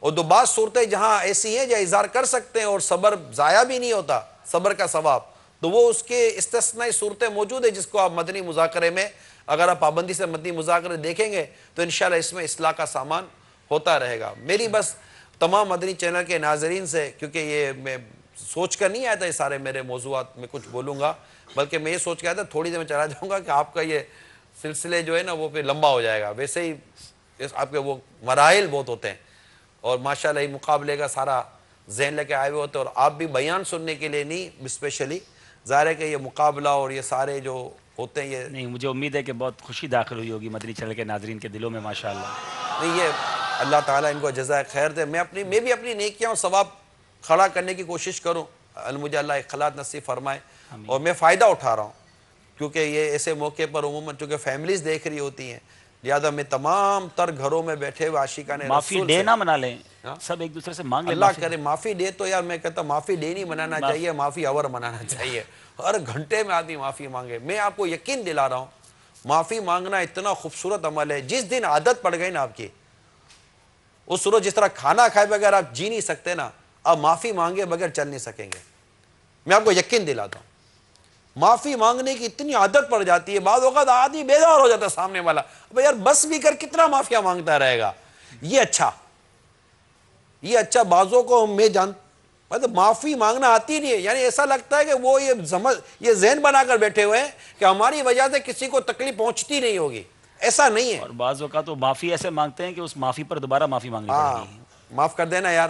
اور دو بعض صورتیں جہاں ایسی ہیں جو اظہار کر سکتے ہیں اور صبر ضائع بھی نہیں ہوتا, صبر کا ثواب, تو وہ اس کے استثنائی صورتیں موجود ہیں جس کو آپ مدنی مذاکرے میں, اگر آپ پابندی سے مدنی مذاکرے دیکھیں گے تو انشاءاللہ اس میں اصلاح کا سامان ہوتا رہے گا. میری بس تمام مدنی چینل کے ناظرین سے, کیونکہ یہ میں سوچ کر نہیں آیا تھا یہ سارے میرے موضوعات میں کچھ بولوں گا, بلکہ میں یہ سوچ کے آیا تھا تھوڑی دیر میں چلا جاؤں گا کہ آپ کا یہ سلسلے جو ہے نا وہ پھر لمبا ہو جائے گا. ویسے ہی آپ کے وہ مراحل بہت ہوتے ہیں, اور ماشاءاللہ یہ مقابلے کا سارا ذہن لے کے آئے ہوئے ہوتے ہیں, اور آپ بھی بیان سننے کے لیے نہیں اسپیشلی, ظاہر ہے کہ یہ مقابلہ اور یہ سارے جو ہوتے ہیں, یہ نہیں, مجھے امید ہے کہ بہت خوشی داخل ہوئی ہوگی مدنی چینل کے ناظرین کے دلوں میں ماشاءاللہ. نہیں, یہ اللہ تعالیٰ ان کو جزائے خیر دے. میں بھی اپنی نیکیاں اور ثواب کھڑا کرنے کی کوشش کروں, مجھے اللہ اخلاص نصیب فرمائے. اور میں فائدہ اٹھا رہا ہوں کیونکہ یہ ایسے موقع پر عموماً چونکہ فیملیز دیکھ رہی ہوتی ہیں, لہٰذا میں تمام تر گھروں میں بیٹھے ہوئے عاشقان رسول معافی ڈے نہ منا لیں, سب ایک دوسرے سے مانگ لیں. اللہ کرے معافی ڈے تو یار میں کہتا معافی ڈے نہیں منانا چاہیے, معافی اور منانا چاہیے. ہر گھنٹے میں آدمی معافی مانگے. میں آپ کو یقین دلا رہا ہوں, معافی مانگنا اتنا خوبصورت عمل ہے. جس دن عادت پڑ گئی نا آپ کی, اس روز جس طرح کھانا کھائے بغیر آپ جی نہیں سکتے نا, آپ معافی مانگے بغیر چل نہیں سکیں گے. میں آپ کو یقین دلاتا ہوں, معافی مانگنے کی اتنی عادت پڑ جاتی ہے, بعض اوقات آدمی بیدار ہو جاتا ہے سامنے والا, اب یار بس بھی کر کتنا معافیاں مانگتا رہے گا. یہ اچھا بعضوں کو میں مطلب معافی مانگنا آتی نہیں ہے, یعنی ایسا لگتا ہے کہ وہ یہ ذہن بنا کر بیٹھے ہوئے ہیں کہ ہماری وجہ سے کسی کو تکلیف پہنچتی نہیں ہوگی. ایسا نہیں ہے. اور بعض اوقات تو معافی ایسے مانگتے ہیں کہ اس معافی پر دوبارہ معافی مانگنی پڑے گی. معاف کر دینا یار,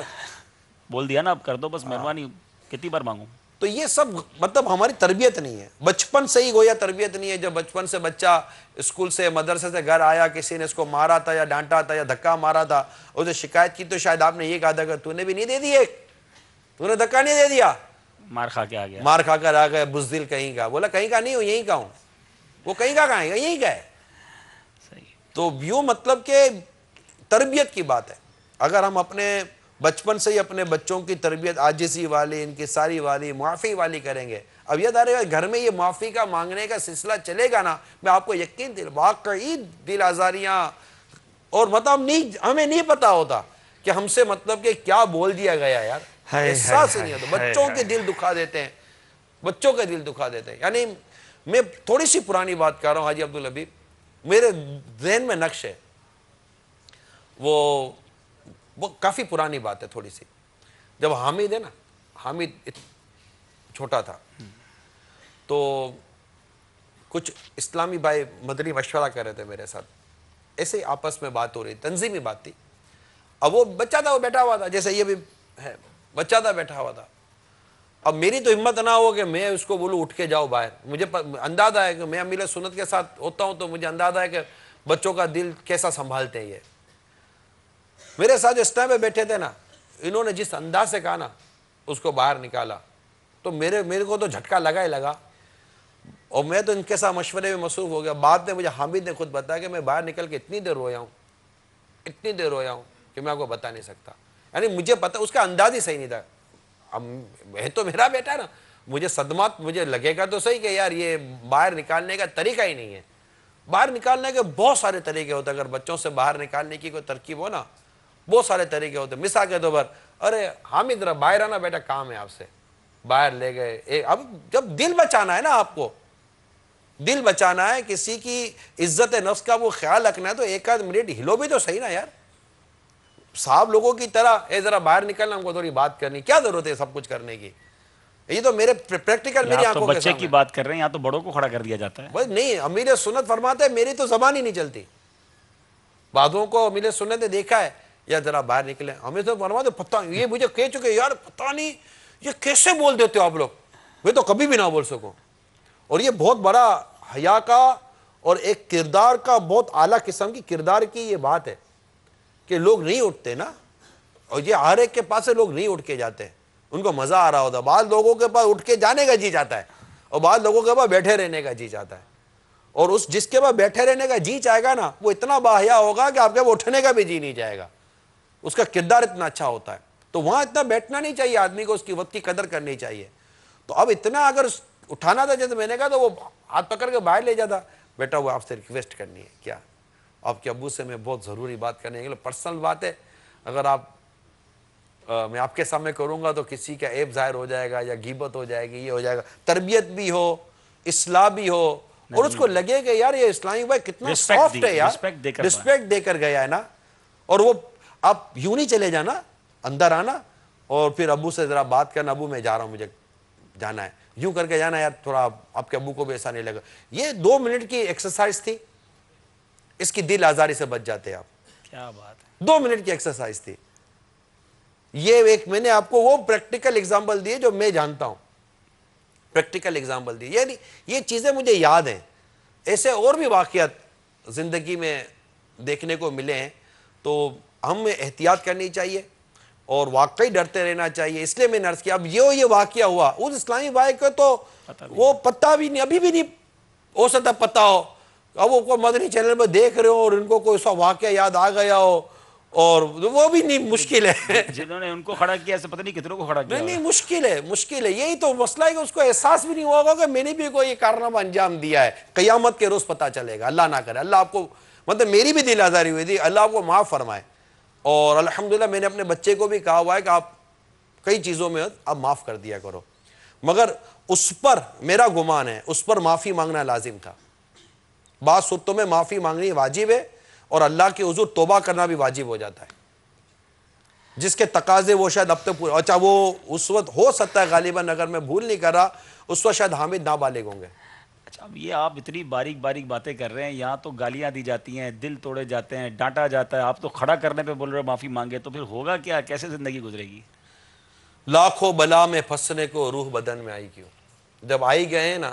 بول دیا نا, اب کر دو بس, مہربانی, کتنی بار مانگوں. تو یہ سب مطلب ہماری تربیت نہیں ہے, بچپن سے ہی گویا تربیت نہیں ہے. جب بچپن سے بچہ اسکول سے مدرسے سے گھر آیا, کسی نے اس کو مارا تھا یا ڈانٹا تھا یا دھکا مارا تھا, اسے شکایت کی تو شاید آپ نے یہ کہا تھا کہ تو نے بھی نہیں دے دی, ایک تو نے دھکا نہیں دے دیا, مار کھا کے آ گیا، مار کھا کر آ گئے، بزدل کہیں کا. بولا کہیں کا نہیں ہوں، یہیں کا ہوں. وہ کہیں کا کہاں ہے؟ یہیں کا ہے. تو یوں مطلب کہ تربیت کی بات ہے. اگر ہم اپنے بچپن سے ہی اپنے بچوں کی تربیت عاجزی والی، انکساری والی، معافی والی کریں گے. اب یہ دارے گھر میں یہ معافی کا مانگنے کا سلسلہ چلے گا نا، میں آپ کو یقین دل واقعی دل آزاریاں اور مطلب ہمیں نہیں پتا ہوتا کہ ہم سے مطلب کہ کیا بول دیا گیا یار. احساس ہی نہیں ہوتا. بچوں کے دل دکھا دیتے ہیں، بچوں کے دل دکھا دیتے ہیں. یعنی میں تھوڑی سی پرانی بات کر رہا ہوں حاجی عبدالحبیب، میرے ذہن میں نقش ہے، وہ کافی پرانی بات ہے تھوڑی سی. جب حامد ہے نا، حامد چھوٹا تھا تو کچھ اسلامی بھائی مدنی مشورہ کر رہے تھے میرے ساتھ، ایسے ہی آپس میں بات ہو رہی، تنظیمی بات تھی. اب وہ بچہ تھا، وہ بیٹھا ہوا تھا، جیسے یہ بھی ہے، بچہ تھا بیٹھا ہوا تھا. اب میری تو ہمت نہ ہو کہ میں اس کو بولوں اٹھ کے جاؤ باہر. مجھے اندازہ ہے کہ میں امیل سنت کے ساتھ ہوتا ہوں تو مجھے اندازہ ہے کہ بچوں کا دل کیسا سنبھالتے ہیں. یہ میرے ساتھ جو اس ٹائم پہ بیٹھے تھے نا، انہوں نے جس انداز سے کہا نا اس کو باہر نکالا تو میرے کو تو جھٹکا لگا ہی لگا. اور میں تو ان کے ساتھ مشورے میں مصروف ہو گیا. بعد میں مجھے حامد نے خود بتایا کہ میں باہر نکل کے اتنی دیر رویا ہوں کہ میں آپ کو بتا نہیں سکتا. یعنی مجھے پتا اس کا انداز ہی صحیح نہیں تھا. اب ہے تو میرا بیٹا نا، مجھے صدمات مجھے لگے گا تو صحیح کہ یار یہ باہر نکالنے کا طریقہ ہی نہیں ہے. باہر نکالنے کے بہت سارے طریقے ہوتے ہیں. اگر بچوں سے باہر نکالنے کی کوئی ترکیب ہو نا، بہت سارے طریقے ہوتے ہیں. مثال کے طور پر ارے حامد ذرا باہر آنا بیٹا، کام ہے آپ سے. باہر لے گئے. اب جب دل بچانا ہے نا، آپ کو دل بچانا ہے، کسی کی عزت نفس کا وہ خیال رکھنا ہے تو ایک آدھ منٹ ہلو بھی تو صحیح نا یار. صاحب لوگوں کی طرح اے ذرا باہر نکلنا، ہم کو تھوڑی بات کرنی، کیا ضرورت ہے سب کچھ کرنے کی. یہ تو میرے پریکٹیکل میری آنکھوں کے بچے کی بات کر رہے ہیں، یہاں تو بڑوں کو کھڑا کر دیا جاتا ہے. بھائی نہیں، امیر سنت فرماتے ہیں میری تو زبان ہی نہیں چلتی. بعضوں کو امیر سنت نے دیکھا ہے یا ذرا باہر نکلے، امیر سنت فرماتے پتہ یہ مجھے کہہ چکے یار پتہ نہیں یہ کیسے بول دیتے ہو آپ لوگ، میں تو کبھی بھی نہ بول سکوں. اور یہ بہت بڑا حیا کا اور ایک کردار کا بہت اعلیٰ قسم کی کردار کی یہ بات ہے کہ لوگ نہیں اٹھتے نا. اور یہ ہر ایک کے پاس سے لوگ نہیں اٹھ کے جاتے، ان کو مزہ آ رہا ہوتا. بعض لوگوں کے پاس اٹھ کے جانے کا جی چاہتا ہے اور بعض لوگوں کے پاس بیٹھے رہنے کا جی چاہتا ہے. اور اس جس کے پاس بیٹھے رہنے کا جی چاہے گا نا، وہ اتنا باحیا ہوگا کہ آپ کے پاس اٹھنے کا بھی جی نہیں جائے گا. اس کا کردار اتنا اچھا ہوتا ہے. تو وہاں اتنا بیٹھنا نہیں چاہیے آدمی کو، اس کی وقت کی قدر کرنی چاہیے. تو اب اتنا اگر اٹھانا تھا جیسے میں نے کہا تو وہ ہاتھ پکڑ کے باہر لے جاتا. بیٹا وہ آپ سے ریکویسٹ کرنی ہے، کیا آپ کے ابو سے میں بہت ضروری بات کرنے کے لیے، پرسنل بات ہے، اگر آپ میں آپ کے سامنے کروں گا تو کسی کا عیب ظاہر ہو جائے گا یا غیبت ہو جائے گی، یہ ہو جائے گا. تربیت بھی ہو، اصلاح بھی ہو، اور اس کو لگے کہ یار یہ اسلامی بھائی کتنا سافٹ ہے یار، رسپیکٹ دے کر گیا ہے نا. اور وہ آپ یوں نہیں چلے جانا، اندر آنا اور پھر ابو سے ذرا بات کرنا، ابو میں جا رہا ہوں مجھے جانا ہے، یوں کر کے جانا یار، تھوڑا آپ کے ابو کو بھی ایسا نہیں لگا. یہ 2 منٹ کی ایکسرسائز تھی، اس کی دل آزاری سے بچ جاتے آپ. کیا بات ہے، 2 منٹ کی ایکسرسائز تھی. یہ ایک میں نے آپ کو وہ پریکٹیکل ایگزامپل دیے جو میں جانتا ہوں، پریکٹیکل ایگزامپل دی. یعنی یہ چیزیں مجھے یاد ہیں. ایسے اور بھی واقعات زندگی میں دیکھنے کو ملے ہیں. تو ہمیں احتیاط کرنی چاہیے اور واقعی ڈرتے رہنا چاہیے. اس لیے میں نے عرض کیا اب یہ واقعہ ہوا اس اسلامی بھائی کو تو وہ پتہ بھی نہیں، ابھی بھی نہیں ہو سکتا پتہ ہو. اب وہ کوئی مدنی چینل پہ دیکھ رہے ہو اور ان کو کوئی سا واقعہ یاد آ گیا ہو، اور وہ بھی نہیں، مشکل ہے. جنہوں نے ان کو کھڑا کیا ایسے پتہ نہیں کتنوں کو کھڑا کیا. نہیں مشکل ہے. یہی تو مسئلہ ہے کہ اس کو احساس بھی نہیں ہوگا کہ میں نے بھی کوئی کارنامہ انجام دیا ہے. قیامت کے روز پتہ چلے گا، اللہ نہ کرے. اللہ آپ کو مطلب میری بھی دل آزاری ہوئی تھی، اللہ آپ کو معاف فرمائے. اور الحمدللہ میں نے اپنے بچے کو بھی کہا ہوا ہے کہ آپ کئی چیزوں میں آپ معاف کر دیا کرو، مگر اس پر میرا گمان ہے اس پر معافی مانگنا لازم تھا. بعض صورتوں میں معافی مانگنی واجب ہے اور اللہ کے حضور توبہ کرنا بھی واجب ہو جاتا ہے، جس کے تقاضے وہ شاید اب تک پورے. اچھا وہ اس وقت ہو سکتا ہے غالباً، اگر میں بھول نہیں کر رہا، اس وقت شاید حامد نابالغ ہوں گے. اچھا اب یہ آپ اتنی باریک باتیں کر رہے ہیں، یہاں تو گالیاں دی جاتی ہیں، دل توڑے جاتے ہیں، ڈانٹا جاتا ہے، آپ تو کھڑا کرنے پہ بول رہے معافی مانگے، تو پھر ہوگا کیا؟ کیسے زندگی گزرے گی؟ لاکھوں بلا میں پھنسنے کو روح بدن میں آئی کیوں. جب آئی گئے ہیں نا،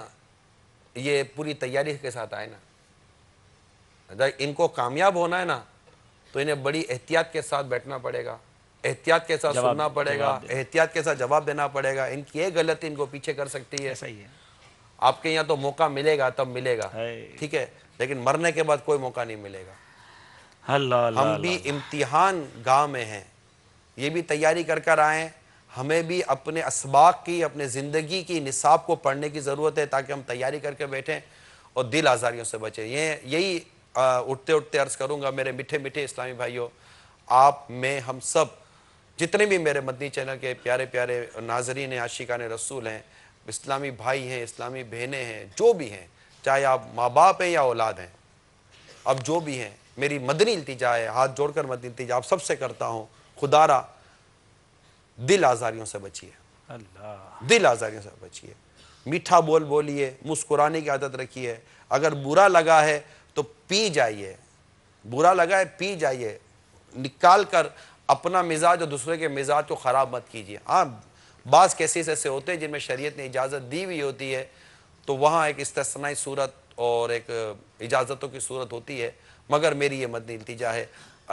یہ پوری تیاری کے ساتھ آئے نا. ان کو کامیاب ہونا ہے نا تو انہیں بڑی احتیاط کے ساتھ بیٹھنا پڑے گا، احتیاط کے ساتھ سننا پڑے گا، جواب احتیاط کے ساتھ جواب دینا پڑے گا. ان کی ایک غلطی ان کو پیچھے کر سکتی ہے. صحیح ہے. آپ کے یہاں تو موقع ملے گا تب ملے گا، ٹھیک ہے، لیکن مرنے کے بعد کوئی موقع نہیں ملے گا. ہم بھی امتحان گاہ میں ہیں، یہ بھی تیاری کر کر آئیں. ہمیں بھی اپنے اسباق کی، اپنے زندگی کی نصاب کو پڑھنے کی ضرورت ہے تاکہ ہم تیاری کر کے بیٹھیں اور دل آزاریوں سے بچیں. یہی اٹھتے اٹھتے عرض کروں گا میرے میٹھے میٹھے اسلامی بھائیوں، آپ میں ہم سب جتنے بھی میرے مدنی چینل کے پیارے پیارے ناظرین ہیں، عاشقان رسول ہیں، اسلامی بھائی ہیں، اسلامی بہنیں ہیں، جو بھی ہیں، چاہے آپ ماں باپ ہیں یا اولاد ہیں، اب جو بھی ہیں، میری مدنی التجا ہے، ہاتھ جوڑ کر مدنی التجا آپ سب سے کرتا ہوں، خدا را دل آزاریوں سے بچیے، دل آزاریوں سے بچیے. میٹھا بول بولیے، مسکرانے کی عادت رکھیے. اگر برا لگا ہے تو پی جائیے، برا لگا ہے پی جائیے، نکال کر اپنا مزاج اور دوسرے کے مزاج کو خراب مت کیجیے. ہاں بعض کیسز ایسے ہوتے ہیں جن میں شریعت نے اجازت دی ہوئی ہوتی ہے تو وہاں ایک استثنائی صورت اور ایک اجازتوں کی صورت ہوتی ہے، مگر میری یہ مدنی التجا ہے،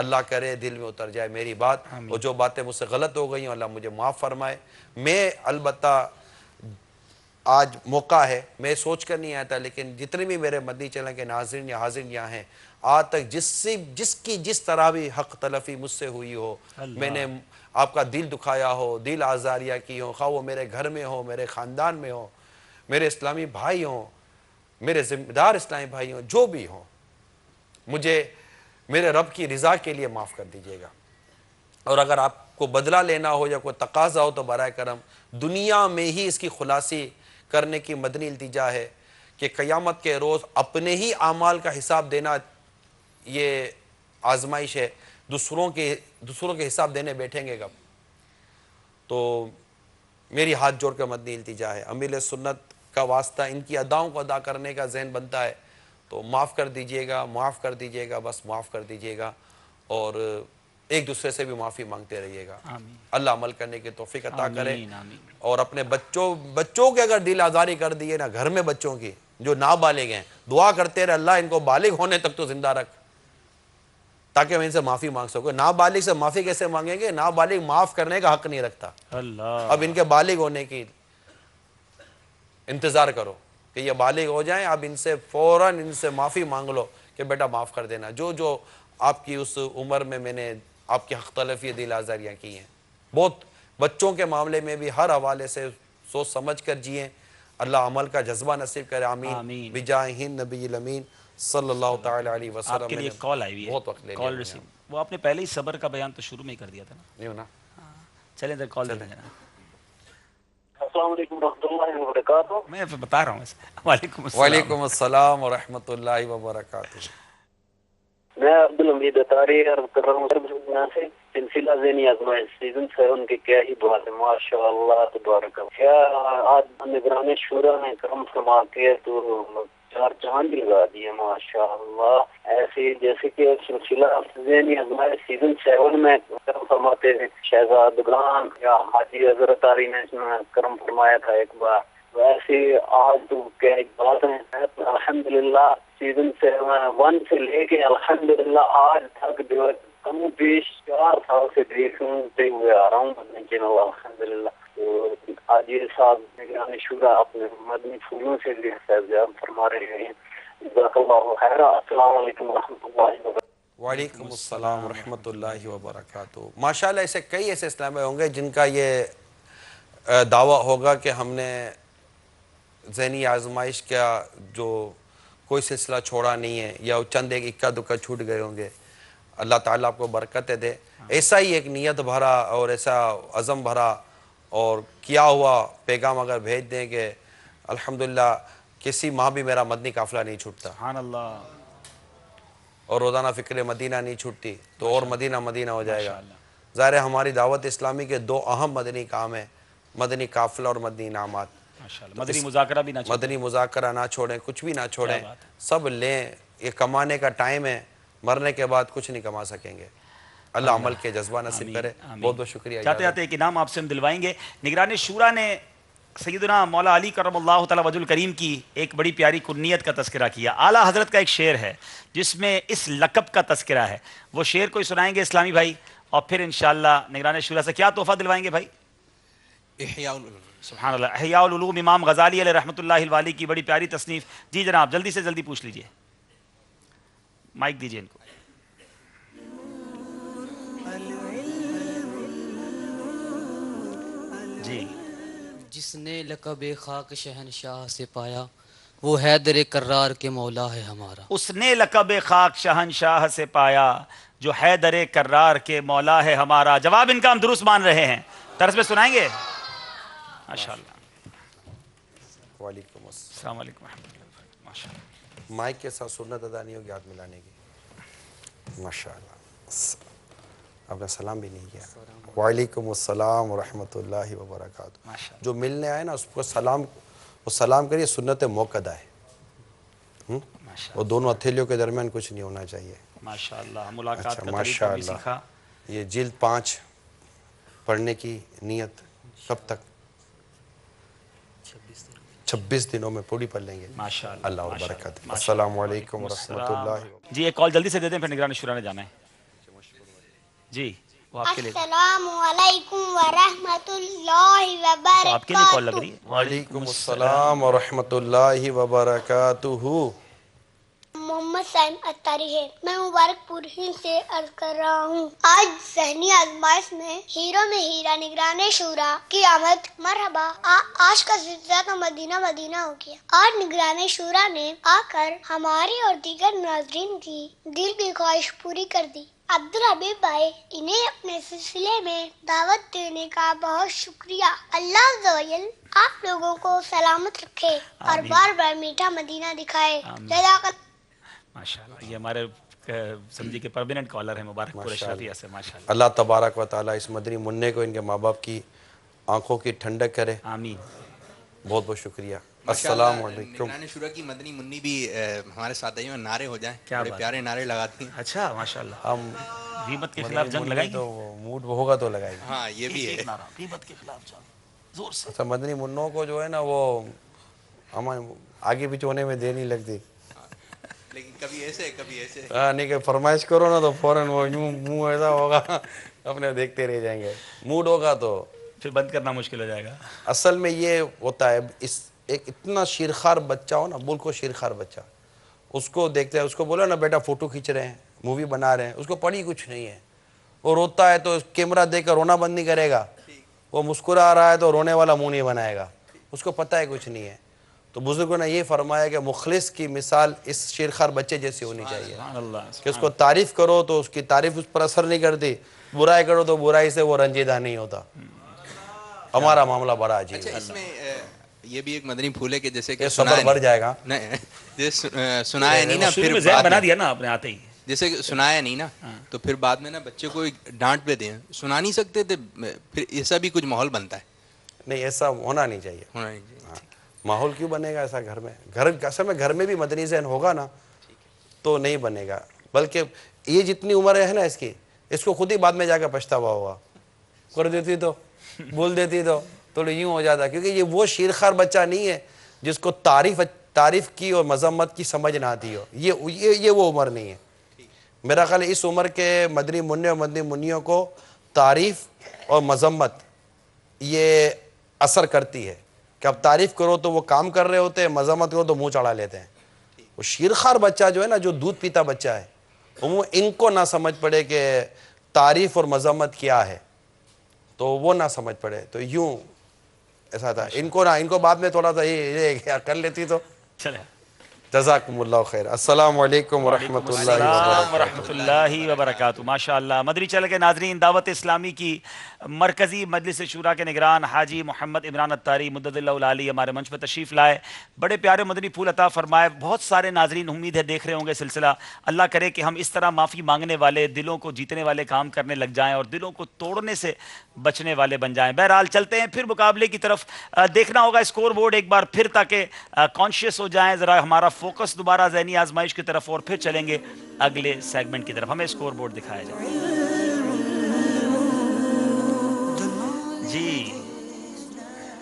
اللہ کرے دل میں اتر جائے میری بات، اور جو باتیں مجھ سے غلط ہو گئی ہیں اللہ مجھے معاف فرمائے. میں البتہ آج موقع ہے، میں سوچ کر نہیں آیا تھا، لیکن جتنے بھی میرے مدنی چینل کے ناظرین یا حاضرین یہاں ہیں، آج تک جس کی جس طرح بھی حق تلفی مجھ سے ہوئی ہو، میں نے آپ کا دل دکھایا ہو، دل آزاریاں کی ہو، خواہ وہ میرے گھر میں ہو، میرے خاندان میں ہو، میرے اسلامی بھائی ہوں، میرے ذمہ دار اسلامی بھائی ہوں، جو بھی ہوں، مجھے میرے رب کی رضا کے لیے معاف کر دیجیے گا. اور اگر آپ کو بدلہ لینا ہو یا کوئی تقاضا ہو تو برائے کرم دنیا میں ہی اس کی خلاصی کرنے کی مدنی التجا ہے کہ قیامت کے روز اپنے ہی اعمال کا حساب دینا یہ آزمائش ہے. دوسروں کے حساب دینے بیٹھیں گے کب؟ تو میری ہاتھ جوڑ کر مدنی التجا ہے، امیل سنت کا واسطہ ان کی اداؤں کو ادا کرنے کا ذہن بنتا ہے تو معاف کر دیجئے گا، معاف کر دیجئے گا، بس معاف کر دیجئے گا، اور ایک دوسرے سے بھی معافی مانگتے رہیے گا. اللہ عمل کرنے کی توفیق عطا کرے. اور اپنے بچوں کے اگر دل آزاری کر دیے نا، گھر میں بچوں کی جو نابالغ ہیں، دعا کرتے رہے اللہ ان کو بالغ ہونے تک تو زندہ رکھ تاکہ میں ان سے معافی مانگ سکوں. نابالغ سے معافی کیسے مانگیں گے؟ نابالغ معاف کرنے کا حق نہیں رکھتا. اب ان کے بالغ ہونے کی انتظار کرو کہ یہ بالغ ہو جائیں، اب ان سے فوراً ان سے معافی مانگ لو کہ بیٹا معاف کر دینا. جو آپ کی اس عمر میں میں نے آپ کی حق تلفی دل آزاریاں کی ہیں، بہت بچوں کے معاملے میں بھی ہر حوالے سے سوچ سمجھ کر جئیں. اللہ عمل کا جذبہ نصیب کرے. آمین. بجاہ نبی الامین صلی اللہ تعالی علیہ وسلم. آپ کے لیے کال آئی ہوئی ہے، بہت وقت لے کال ریسیو. وہ آپ نے پہلے ہی صبر کا بیان تو شروع میں ہی کر دیا تھا نا. نہیں ہونا. چلیں ادھر کال دیں. السلام علیکم ورحمۃ اللہ وبرکاتہ. میں بتا رہا ہوں. وعلیکم السلام ورحمۃ اللہ وبرکاتہ. میں عبدالحمید اتاری عرض کر رہا ہوں سے سلسلہ ذہنی آزمائش سیزن 7 کی کیا ہی بات ہے، ماشاء اللہ تبارک. کیا آج نگران شورا نے کرم فرما کے تو 4 چاند لگا دیے ماشاء اللہ. ایسے جیسے کہ سلسلہ ذہنی آزمائش سیزن 7 میں کرم فرماتے ہیں شہزاد گران یا حاجی حضرت علی نے کرم فرمایا تھا ایک بار، ویسے آج تو کیا ایک بات ہے. الحمدللہ سیزن 1 سے لے کے الحمدللہ آج تک جو ہے کم بیش 4 سال سے دیکھتے ہوئے آ رہا ہوں مدنی چینل الحمدللہ. تو آج یہ صاحب نگران شورا اپنے مدنی پھولوں سے بھی فیضیاب فرما رہے ہیں. جزاک اللہ خیر. السلام علیکم ورحمۃ اللہ وبرکاتہ. وعلیکم السلام ورحمۃ اللہ وبرکاتہ. ماشاءاللہ ایسے کئی ایسے اسلامی ہوں گے جن کا یہ دعویٰ ہوگا کہ ہم نے ذہنی آزمائش کا جو کوئی سلسلہ چھوڑا نہیں ہے یا چند ایک اکا دکا چھوٹ گئے ہوں گے. اللہ تعالیٰ آپ کو برکتیں دے. ایسا ہی ایک نیت بھرا اور ایسا عزم بھرا اور کیا ہوا پیغام اگر بھیج دیں کہ الحمدللہ کسی ماہ بھی میرا مدنی قافلہ نہیں چھوٹتا، سبحان اللہ، اور روزانہ فکر مدینہ نہیں چھوٹتی تو اور مدینہ مدینہ ہو جائے گا. ظاہر ہے ہماری دعوت اسلامی کے 2 اہم مدنی کام ہیں، مدنی قافلہ اور مدنی انعامات. مدنی مذاکرہ بھی نہ چھوڑیں، مدنی مذاکرہ نہ چھوڑیں، کچھ بھی نہ چھوڑیں، سب لیں. یہ کمانے کا ٹائم ہے، مرنے کے بعد کچھ نہیں کما سکیں گے. اللہ عمل کے جذبہ نصیب کرے. بہت بہت شکریہ. چاہتے ایک انعام آپ سے ہم دلوائیں گے. نگران شورا نے سیدنا مولا علی کرم اللہ تعالی وجہ الکریم کی ایک بڑی پیاری کنیت کا تذکرہ کیا. اعلیٰ حضرت کا ایک شعر ہے جس میں اس لقب کا تذکرہ ہے. وہ شعر کوئی سنائیں گے اسلامی بھائی, اور پھر انشاءاللہ نگران شورا سے کیا تحفہ دلوائیں گے بھائی؟ سبحان اللہ. احیاء العلوم امام غزالی علیہ رحمۃ اللہ الوالی کی بڑی پیاری تصنیف. جی جناب جلدی سے جلدی پوچھ لیجئے, مائک دیجئے ان کو. جی. جس نے لقب خاک شہنشاہ سے پایا وہ حیدر کرار کے مولا ہے ہمارا. اس نے لقب خاک شہنشاہ سے پایا جو حیدر کرار کے مولا ہے ہمارا. جواب ان کا ہم درست مان رہے ہیں, طرز میں سنائیں گے؟ ماشاءاللہ. وعلیکم السلام علیکم ورحمۃ اللہ. ماشاءاللہ. مائک کے ساتھ سنت ادا نہیں ہوگی ہاتھ ملانے کی. ماشاءاللہ. آپ نے سلام بھی نہیں کیا. وعلیکم السلام ورحمۃ اللہ وبرکاتہ. جو ملنے آئے نا اس کو سلام کریے, سنت موقدہ ہے. وہ دونوں ہتھیلیوں کے درمیان کچھ نہیں ہونا چاہیے. ماشاءاللہ. ملاقات کا طریقہ بھی ماشاءاللہ. سیکھا. یہ جلد 5 پڑھنے کی نیت کب تک؟ 26 دنوں میں پوری پڑھ لیں گے ماشاءاللہ. اللہ و برکت. السلام علیکم ورحمۃ اللہ. جی ایک کال جلدی سے دے دیں, پھر نگران شورا نے جانا ہے. جی وہ آپ کے لیے. السلام علیکم ورحمۃ اللہ وبرکاتہ. آپ کے لیے کال لگ رہی ہے. وعلیکم السلام ورحمۃ اللہ وبرکاتہ. محمد سائم اتاری ہے. میں مبارک پور ہند سے عرض کر رہا ہوں. آج ذہنی آزمائش میں ہیروں میں ہیرا نگران شورا کی آمد مرحبا. آج کا سلسلہ تو مدینہ مدینہ ہو گیا. آج نگران شورا نے آ کر ہماری اور دیگر ناظرین کی دل کی خواہش پوری کر دی. عبدالحبیب بھائی انہیں اپنے سلسلے میں دعوت دینے کا بہت شکریہ. اللہ عز و جل آپ لوگوں کو سلامت رکھے اور بار بار میٹھا مدینہ دکھائے. ماشاءاللہ. یہ ہمارے سمجھی کے پرماننٹ کالر ہیں مبارک پور اشرفیہ سے. ماشاءاللہ. اللہ تبارک و تعالیٰ اس مدنی منع کو ان کے ماں باپ کی آنکھوں کی ٹھنڈک کرے. آمین. بہت بہت شکریہ. السلام علیکم. نگران شورا کی مدنی منی بھی ہمارے ساتھیوں میں نعرے ہو جائیں. کیا بڑے پیارے نعرے لگاتی ہیں. اچھا ماشاءاللہ. ہم غیبت کے خلاف جنگ لگائیں گے تو موڈ ہوگا تو لگائیں گے. ہاں یہ بھی ہے. غیبت کے خلاف جنگ زور سے. اچھا مدنی منوں کو جو ہے نا وہ ہمیں آگے پیچھے ہونے میں دیر نہیں لگتی. لیکن کبھی ایسے کبھی ایسے. نہیں کہ فرمائش کرو نا تو فوراً وہ یوں منہ ایسا ہوگا اپنے دیکھتے رہ جائیں گے. موڈ ہوگا تو پھر بند کرنا مشکل ہو جائے گا. اصل میں یہ ہوتا ہے ایک اتنا شیرخوار بچہ ہو نا, بالکل شیرخوار بچہ, اس کو دیکھتے ہیں, اس کو بولا نا بیٹا فوٹو کھینچ رہے ہیں, مووی بنا رہے ہیں, اس کو پڑھی کچھ نہیں ہے. وہ روتا ہے تو کیمرہ دیکھ کر رونا بند نہیں کرے گا. وہ مسکرا رہا ہے تو رونے والا منہ نہیں بنائے گا. اس کو پتہ ہے کچھ نہیں ہے. تو بزرگوں نے یہ فرمایا کہ مخلص کی مثال اس شیرخوار بچے جیسی ہونی چاہیے کہ اس کو تعریف کرو تو اس کی تعریف اس پر اثر نہیں کرتی, برائی کرو تو برائی سے وہ رنجیدہ نہیں ہوتا. ہمارا معاملہ بڑا عجیب ہے. اس میں یہ بھی ایک مدنی پھول ہے کہ جیسے کہ صبر بڑھ جائے گا. سنایا نہیں نا, پھر بنا دیا نا آپ نے آتے ہی. جیسے سنایا نہیں نا تو پھر بعد میں نا بچے کو ڈانٹ پہ دیں, سنا نہیں سکتے تھے, پھر ایسا بھی کچھ ماحول بنتا ہے. نہیں ایسا ہونا نہیں چاہیے. ہونا نہیں چاہیے. ماحول کیوں بنے گا ایسا گھر میں؟ اصل میں گھر میں بھی مدنی ذہن ہوگا نا تو نہیں بنے گا. بلکہ یہ جتنی عمر ہے نا اس کو خود ہی بعد میں جا کے پچھتاوا ہوگا. کر دیتی تو بول دیتی تو یوں ہو جاتا. کیونکہ یہ وہ شیرخوار بچہ نہیں ہے جس کو تعریف کی اور مذمت کی سمجھ نہ آتی ہو. یہ وہ عمر نہیں ہے. میرا خیال ہے اس عمر کے مدنی منع اور مدنی منیوں کو تعریف اور مذمت یہ اثر کرتی ہے کہ اب تعریف کرو تو وہ کام کر رہے ہوتے ہیں, مذمت کرو تو منہ چڑھا لیتے ہیں. وہ شیرخوار بچہ جو ہے نا, جو دودھ پیتا بچہ ہے, وہ ان کو نہ سمجھ پڑے کہ تعریف اور مذمت کیا ہے, تو وہ نہ سمجھ پڑے. تو یوں ایسا تھا. ان کو بعد میں تھوڑا سا یہ کر لیتی تو چلے. جزاکم اللہ خیر. السلام علیکم ورحمۃ اللہ وبرکاتہ. ماشاءاللہ. مدنی چینل کے ناظرین, دعوت اسلامی کی مرکزی مجلس شورا کے نگران حاجی محمد عمران اتاری مدد اللہ العالی ہمارے منچ پہ تشریف لائے. بڑے پیارے مدنی پھول عطا فرمائے. بہت سارے ناظرین امید ہے دیکھ رہے ہوں گے سلسلہ. اللہ کرے کہ ہم اس طرح معافی مانگنے والے, دلوں کو جیتنے والے کام کرنے لگ جائیں اور دلوں کو توڑنے سے بچنے والے بن جائیں. بہرحال چلتے ہیں پھر مقابلے کی طرف. دیکھنا ہوگا اسکور بورڈ ایک بار پھر تاکہ کانشیس ہو جائیں, ذرا ہمارا فوکس دوبارہ ذہنی آزمائش کی طرف, اور پھر چلیں گے اگلے سیگمنٹ کی طرف. ہمیں اسکور بورڈ دکھایا جائے. جی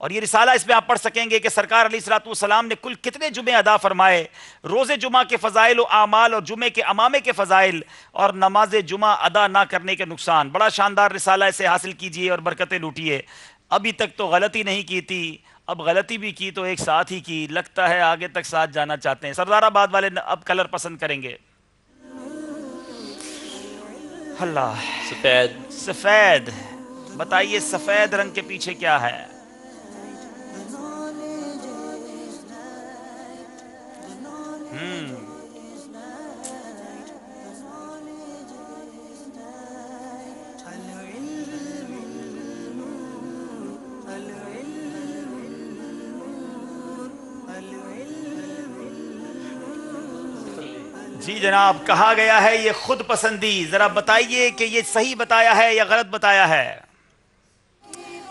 اور یہ رسالہ اس میں آپ پڑھ سکیں گے کہ سرکار علیہ الصلوۃ والسلام نے کل کتنے جمعے ادا فرمائے، روزے جمعہ کے فضائل و اعمال اور جمعے کے امامے کے فضائل اور نماز جمعہ ادا نہ کرنے کے نقصان۔ بڑا شاندار رسالہ اسے حاصل کیجئے اور برکتیں لوٹیے۔ ابھی تک تو غلطی نہیں کی تھی، اب غلطی بھی کی تو ایک ساتھ ہی کی، لگتا ہے آگے تک ساتھ جانا چاہتے ہیں۔ سردار آباد والے اب کلر پسند کریں گے۔ اللہ، سفید۔ سفید، بتائیے سفید رنگ کے پیچھے کیا ہے؟ جی جناب، کہا گیا ہے یہ خود پسندی، ذرا بتائیے کہ یہ صحیح بتایا ہے یا غلط بتایا ہے؟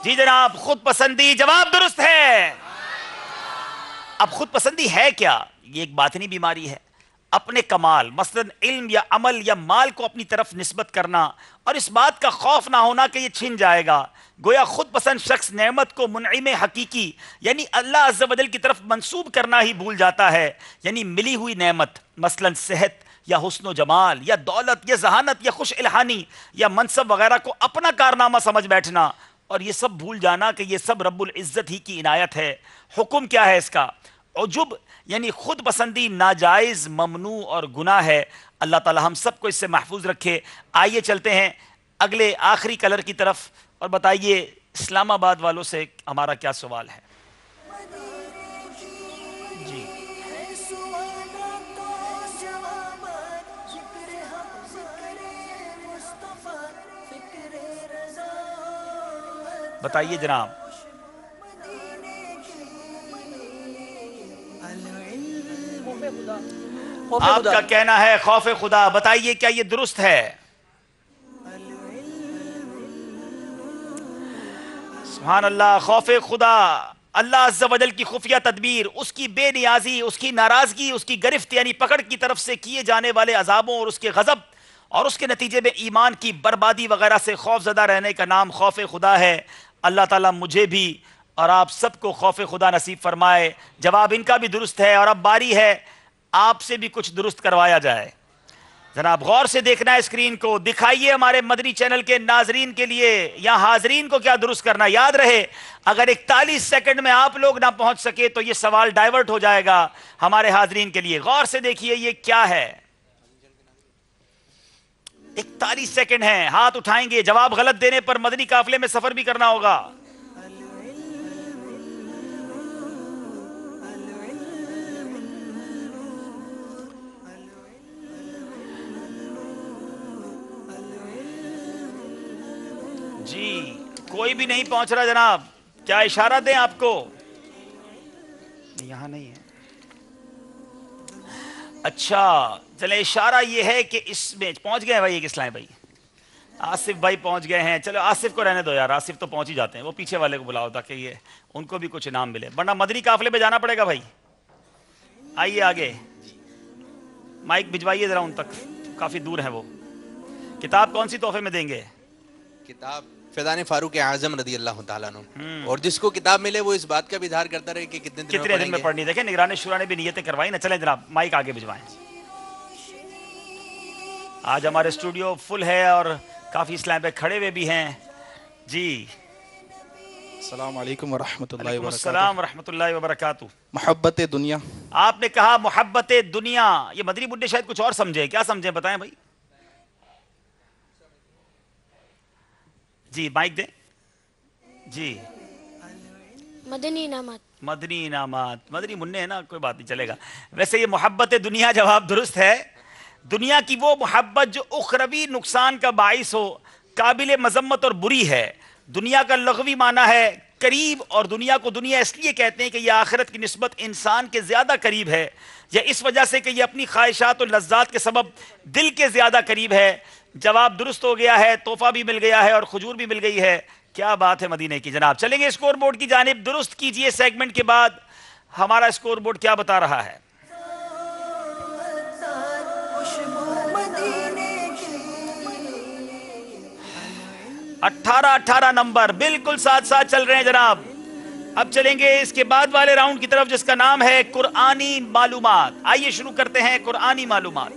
جی جناب، خود پسندی جواب درست ہے۔ اب خود پسندی ہے کیا؟ یہ ایک باطنی بیماری ہے، اپنے کمال مثلا علم یا عمل یا مال کو اپنی طرف نسبت کرنا اور اس بات کا خوف نہ ہونا کہ یہ چھن جائے گا۔ گویا خود پسند شخص نعمت کو منعم حقیقی یعنی اللہ عز و جل کی طرف منسوب کرنا ہی بھول جاتا ہے، یعنی ملی ہوئی نعمت مثلا صحت یا حسن و جمال یا دولت یا ذہانت یا خوش الہانی یا منصب وغیرہ کو اپنا کارنامہ سمجھ بیٹھنا اور یہ سب بھول جانا کہ یہ سب رب العزت ہی کی عنایت ہے۔ حکم کیا ہے اس کا؟ عجب یعنی خود پسندی ناجائز، ممنوع اور گناہ ہے۔ اللہ تعالی ہم سب کو اس سے محفوظ رکھے۔ آئیے چلتے ہیں اگلے آخری کلر کی طرف اور بتائیے اسلام آباد والوں سے ہمارا کیا سوال ہے؟ جی بتائیے جناب۔ آپ کا کہنا ہے خوف خدا، بتائیے کیا یہ درست ہے؟ سبحان اللہ، خوف خدا اللہ عز و جل کی خفیہ تدبیر، اس کی بے نیازی، اس کی ناراضگی، اس کی گرفت یعنی پکڑ کی طرف سے کیے جانے والے عذابوں اور اس کے غضب اور اس کے نتیجے میں ایمان کی بربادی وغیرہ سے خوف زدہ رہنے کا نام خوف خدا ہے۔ اللہ تعالیٰ مجھے بھی اور آپ سب کو خوف خدا نصیب فرمائے۔ جواب ان کا بھی درست ہے اور اب باری ہے آپ سے بھی کچھ درست کروایا جائے۔ جناب غور سے دیکھنا ہے اسکرین کو، دکھائیے ہمارے مدنی چینل کے ناظرین کے لیے یا حاضرین کو کیا درست کرنا۔ یاد رہے اگر 41 سیکنڈ میں آپ لوگ نہ پہنچ سکے تو یہ سوال ڈائیورٹ ہو جائے گا ہمارے حاضرین کے لیے۔ غور سے دیکھیے یہ کیا ہے؟ 41 سیکنڈ ہیں، ہاتھ اٹھائیں گے۔ جواب غلط دینے پر مدنی قافلے میں سفر بھی کرنا ہوگا۔ جی کوئی بھی نہیں پہنچ رہا جناب، کیا اشارہ دیں آپ کو؟ یہاں نہیں ہے۔ اچھا چلے اشارہ یہ ہے کہ اس میں پہنچ گئے ہیں بھائی، ایک اسلام بھائی آصف بھائی پہنچ گئے ہیں۔ چلو آصف کو رہنے دو یار، آصف تو پہنچ ہی جاتے ہیں، وہ پیچھے والے کو بلاؤ تاکہ یہ ان کو بھی کچھ انعام ملے، ورنہ مدنی قافلے پہ جانا پڑے گا بھائی۔ آئیے آگے، مائک بھجوائیے ذرا ان تک، کافی دور ہیں وہ۔ کتاب کون سی تحفے میں دیں گے؟ کتاب فیضان فاروق اعظم رضی اللہ تعالیٰ عنہ، اور جس کو کتاب ملے وہ اس بات کا بھی اظہار کرتا رہے کہ کتنے دن میں پڑھنی۔ دیکھیں نگران شورا نے بھی نیتیں کروائی نا۔ چلیں جناب مائک آگے بھجوائیں۔ آج ہمارے اسٹوڈیو فل ہے اور کافی اسلام پہ کھڑے ہوئے بھی ہیں۔ جی السلام علیکم ورحمۃ اللہ وعلیکم وبرکاتہ۔ السلام ورحمۃ اللہ وبرکاتہ۔ محبت دنیا، آپ نے کہا محبت دنیا، یہ مدنی بڈھے شاید کچھ اور سمجھے، کیا سمجھے بتائیں بھائی؟ جی مائک دیں۔ جی مدنی انعامات، مدنی انعامات، مدنی منع ہے نا، کوئی بات نہیں چلے گا۔ ویسے یہ محبت دنیا جواب درست ہے۔ دنیا کی وہ محبت جو اخروی نقصان کا باعث ہو، قابل مذمت اور بری ہے۔ دنیا کا لغوی معنی ہے قریب، اور دنیا کو دنیا اس لیے کہتے ہیں کہ یہ آخرت کی نسبت انسان کے زیادہ قریب ہے، یا اس وجہ سے کہ یہ اپنی خواہشات اور لذات کے سبب دل کے زیادہ قریب ہے۔ جواب درست ہو گیا ہے، تحفہ بھی مل گیا ہے اور کھجور بھی مل گئی ہے۔ کیا بات ہے مدینے کی جناب۔ چلیں گے اسکور بورڈ کی جانب، درست کیجئے سیگمنٹ کے بعد ہمارا اسکور بورڈ کیا بتا رہا ہے۔ 18 نمبر بالکل ساتھ ساتھ چل رہے ہیں جناب۔ اب چلیں گے اس کے بعد والے راؤنڈ کی طرف جس کا نام ہے قرآنی معلومات. آئیے شروع کرتے ہیں قرآنی معلومات.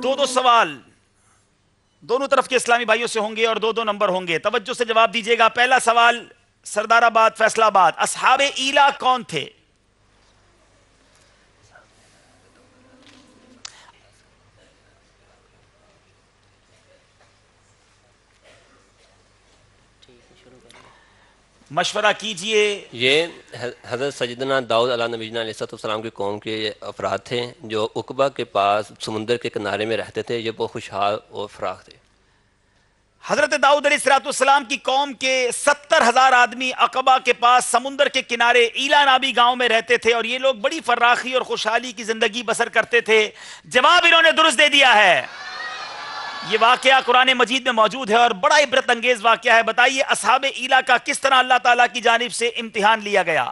دو سوال دونوں طرف کے اسلامی بھائیوں سے ہوں گے اور 2 نمبر ہوں گے. توجہ سے جواب دیجیے گا. پہلا سوال سردار آباد فیصل آباد. اصحاب ایلا کون تھے؟ مشورہ کیجئے. یہ حضرت سیدنا داؤد علیہ نبینا علیہ السلام کی قوم کے افراد تھے جو عقبہ کے پاس سمندر کے کنارے میں رہتے تھے. یہ بہت خوشحال اور فراخ تھے. حضرت داؤد علیہ السلام کی قوم کے 70,000 آدمی عقبہ کے پاس سمندر کے کنارے ایلا نابی گاؤں میں رہتے تھے اور یہ لوگ بڑی فراخی اور خوشحالی کی زندگی بسر کرتے تھے. جواب انہوں نے درست دے دیا ہے. یہ واقعہ قرآن مجید میں موجود ہے اور بڑا عبرت انگیز واقعہ ہے. بتائیے اصحاب ایلا کا کس طرح اللہ تعالیٰ کی جانب سے امتحان لیا گیا؟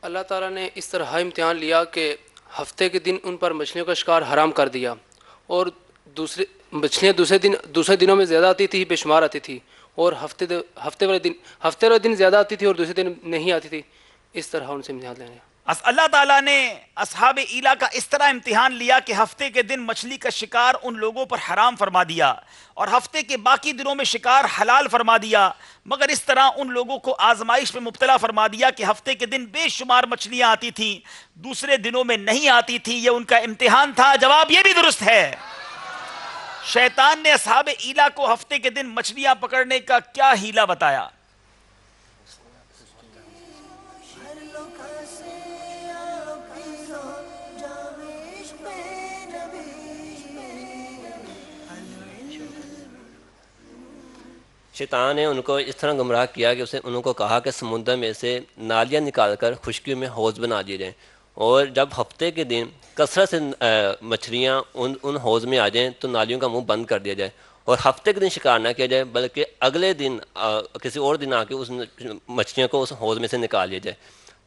اللہ تعالیٰ نے اس طرح امتحان لیا کہ ہفتے کے دن ان پر مچھلیوں کا شکار حرام کر دیا اور مچھلیاں دوسرے دنوں میں زیادہ آتی تھی، بے شمار آتی تھی، اور ہفتے والے دن زیادہ آتی تھی اور دوسرے دن نہیں آتی تھی. اس طرح ان سے امتحان لینا. اللہ تعالیٰ نے اصحاب ایلا کا اس طرح امتحان لیا کہ ہفتے کے دن مچھلی کا شکار ان لوگوں پر حرام فرما دیا اور ہفتے کے باقی دنوں میں شکار حلال فرما دیا، مگر اس طرح ان لوگوں کو آزمائش میں مبتلا فرما دیا کہ ہفتے کے دن بے شمار مچھلیاں آتی تھیں، دوسرے دنوں میں نہیں آتی تھی. یہ ان کا امتحان تھا. جواب یہ بھی درست ہے. شیطان نے اصحاب ایلا کو ہفتے کے دن مچھلیاں پکڑنے کا کیا ہیلا بتایا؟ شیطان نے ان کو اس طرح گمراہ کیا کہ انہوں کو کہا کہ سمندر میں سے نالیاں نکال کر خشکی میں حوض بنا دیے جائیں، اور جب ہفتے کے دن کثرت سے مچھلیاں ان حوض میں آ جائیں تو نالیوں کا منہ بند کر دیا جائے اور ہفتے کے دن شکار نہ کیا جائے بلکہ اگلے دن کسی اور دن آ کے اس مچھلیوں کو اس حوض میں سے نکال لیا جائے.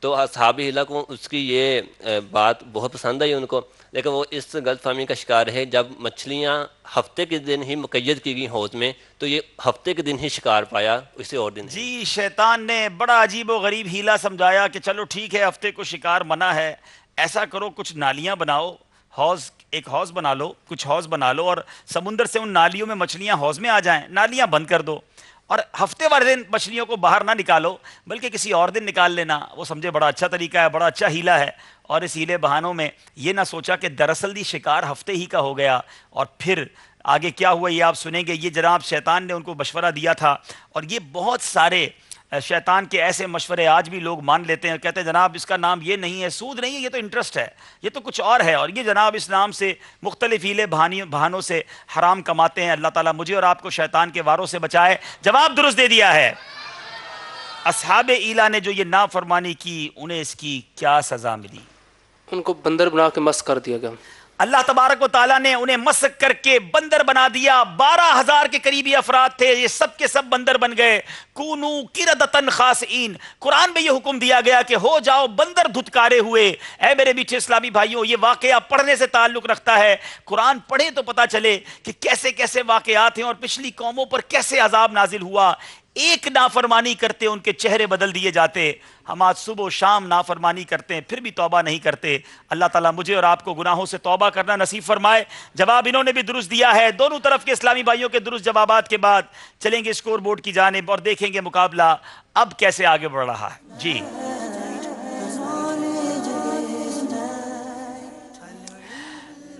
تو اصحاب ایلا کو اس کی یہ بات بہت پسند آئی ان کو، لیکن وہ اس غلط فہمی کا شکار ہے. جب مچھلیاں ہفتے کے دن ہی مقید کی گئی حوض میں تو یہ ہفتے کے دن ہی شکار پایا، اسے اور دن. جی شیطان نے بڑا عجیب و غریب ہیلا سمجھایا کہ چلو ٹھیک ہے ہفتے کو شکار منع ہے، ایسا کرو کچھ نالیاں بناؤ، ایک حوض بنا لو، کچھ حوض بنا لو اور سمندر سے ان نالیوں میں مچھلیاں حوض میں آ جائیں، نالیاں بند کر دو اور ہفتے والے دن مچھلیوں کو باہر نہ نکالو بلکہ کسی اور دن نکال لینا. وہ سمجھے بڑا اچھا طریقہ ہے، بڑا اچھا ہیلا ہے، اور اس ہیلے بہانوں میں یہ نہ سوچا کہ دراصل دی شکار ہفتے ہی کا ہو گیا. اور پھر آگے کیا ہوا یہ آپ سنیں گے. یہ جناب شیطان نے ان کو مشورہ دیا تھا اور یہ بہت سارے شیطان کے ایسے مشورے آج بھی لوگ مان لیتے ہیں، کہتے ہیں جناب اس کا نام یہ نہیں ہے، سود نہیں ہے، یہ تو انٹرسٹ ہے، یہ تو کچھ اور ہے، اور یہ جناب اس نام سے مختلف ہیلے بہانوں سے حرام کماتے ہیں. اللہ تعالیٰ مجھے اور آپ کو شیطان کے واروں سے بچائے. جواب درست دے دیا ہے. اصحاب ایلا نے جو یہ نافرمانی کی انہیں اس کی کیا سزا ملی؟ ان کو بندر بنا کے مسخ کر دیا گیا. اللہ تبارک و تعالیٰ نے انہیں مسخ کر کے بندر بنا دیا. 12,000 کے قریبی افراد تھے، یہ سب کے سب بندر بن گئے. کونو قردۃ خاسئین. قرآن میں یہ حکم دیا گیا کہ ہو جاؤ بندر دھتکارے ہوئے. اے میرے میٹھے اسلامی بھائیوں، یہ واقعہ پڑھنے سے تعلق رکھتا ہے. قرآن پڑھیں تو پتہ چلے کہ کیسے کیسے واقعات ہیں اور پچھلی قوموں پر کیسے عذاب نازل ہوا. ایک نافرمانی کرتے ان کے چہرے بدل دیے جاتے. ہم آج صبح و شام نافرمانی کرتے ہیں پھر بھی توبہ نہیں کرتے. اللہ تعالیٰ مجھے اور آپ کو گناہوں سے توبہ کرنا نصیب فرمائے. جواب انہوں نے بھی درست دیا ہے. دونوں طرف کے اسلامی بھائیوں کے درست جوابات کے بعد چلیں گے اسکور بورڈ کی جانب اور دیکھیں گے مقابلہ اب کیسے آگے بڑھ رہا ہے. جی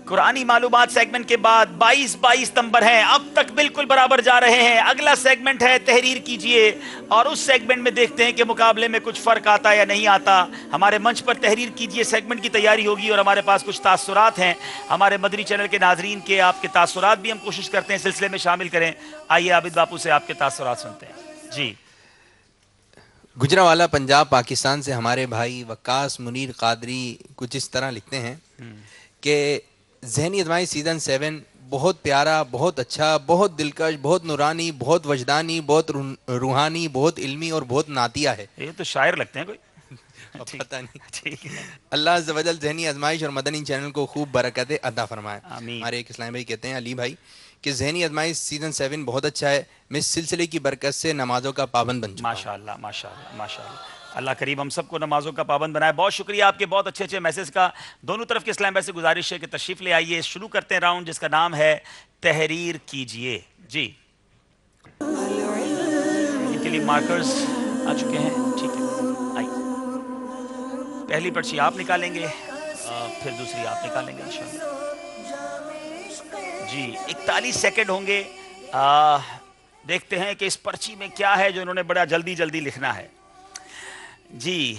قرآنی معلومات سیگمنٹ کے بعد 22 نمبر ہیں. اب تک بالکل برابر جا رہے ہیں. اگلا سیگمنٹ ہے تحریر کیجئے اور اس سیگمنٹ میں دیکھتے ہیں کہ مقابلے میں کچھ فرق آتا یا نہیں آتا. ہمارے منچ پر تحریر کیجئے سیگمنٹ کی تیاری ہوگی اور ہمارے پاس کچھ تاثرات ہیں ہمارے مدنی چینل کے ناظرین کے. آپ کے تاثرات بھی ہم کوشش کرتے ہیں سلسلے میں شامل کریں. آئیے عابد باپو سے آپ کے تاثرات سنتے ہیں. جی گجرانوالہ پنجاب پاکستان سے ہمارے بھائی وقاص منیر قادری کچھ اس طرح لکھتے ہیں کہ ذہنی آزمائش سیزن 7 بہت پیارا، بہت اچھا، بہت دلکش، بہت نورانی، بہت وجدانی، بہت روحانی، بہت علمی اور بہت نعتیہ ہے. یہ تو شاعر لگتے ہیں کوئی. پتہ نہیں. اللہ عز و جل ذہنی آزمائش اور مدنی چینل کو خوب برکتیں عطا فرمائے. ہمارے ایک اسلام بھائی کہتے ہیں، علی بھائی، کہ ذہنی آزمائش سیزن 7 بہت اچھا ہے، میں اس سلسلے کی برکت سے نمازوں کا پابند بن چکا ہوں. ماشاءاللہ ماشاءاللہ ماشاءاللہ. اللہ کریم ہم سب کو نمازوں کا پابند بنائے. بہت شکریہ آپ کے بہت اچھے میسیج کا. دونوں طرف کے اسلام بھائی سے گزارش ہے کہ تشریف لے آئیے. شروع کرتے ہیں راؤنڈ جس کا نام ہے تحریر کیجئے. جی ان کے لیے مارکرز آ چکے ہیں. ٹھیک ہے، آئیے. پہلی پرچی آپ نکالیں گے، پھر دوسری آپ نکالیں گے انشاءاللہ. جی 41 سیکنڈ ہوں گے. دیکھتے ہیں کہ اس پرچی میں کیا ہے جو انہوں نے بڑا جلدی جلدی لکھنا ہے. جی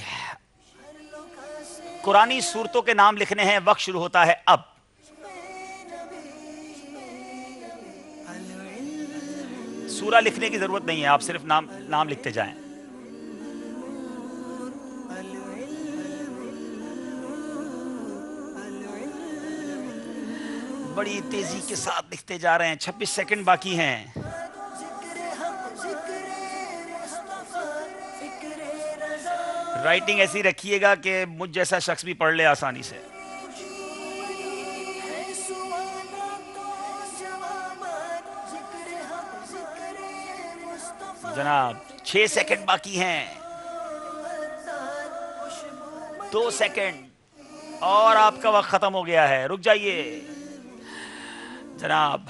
قرآنی سورتوں کے نام لکھنے ہیں. وقت شروع ہوتا ہے اب. سورہ لکھنے کی ضرورت نہیں ہے، آپ صرف نام لکھتے جائیں. بڑی تیزی کے ساتھ لکھتے جا رہے ہیں. 26 سیکنڈ باقی ہیں. رائٹنگ ایسی رکھیے گا کہ مجھ جیسا شخص بھی پڑھ لے آسانی سے. جناب 6 سیکنڈ باقی ہیں. 2 سیکنڈ اور آپ کا وقت ختم ہو گیا ہے. رک جائیے جناب.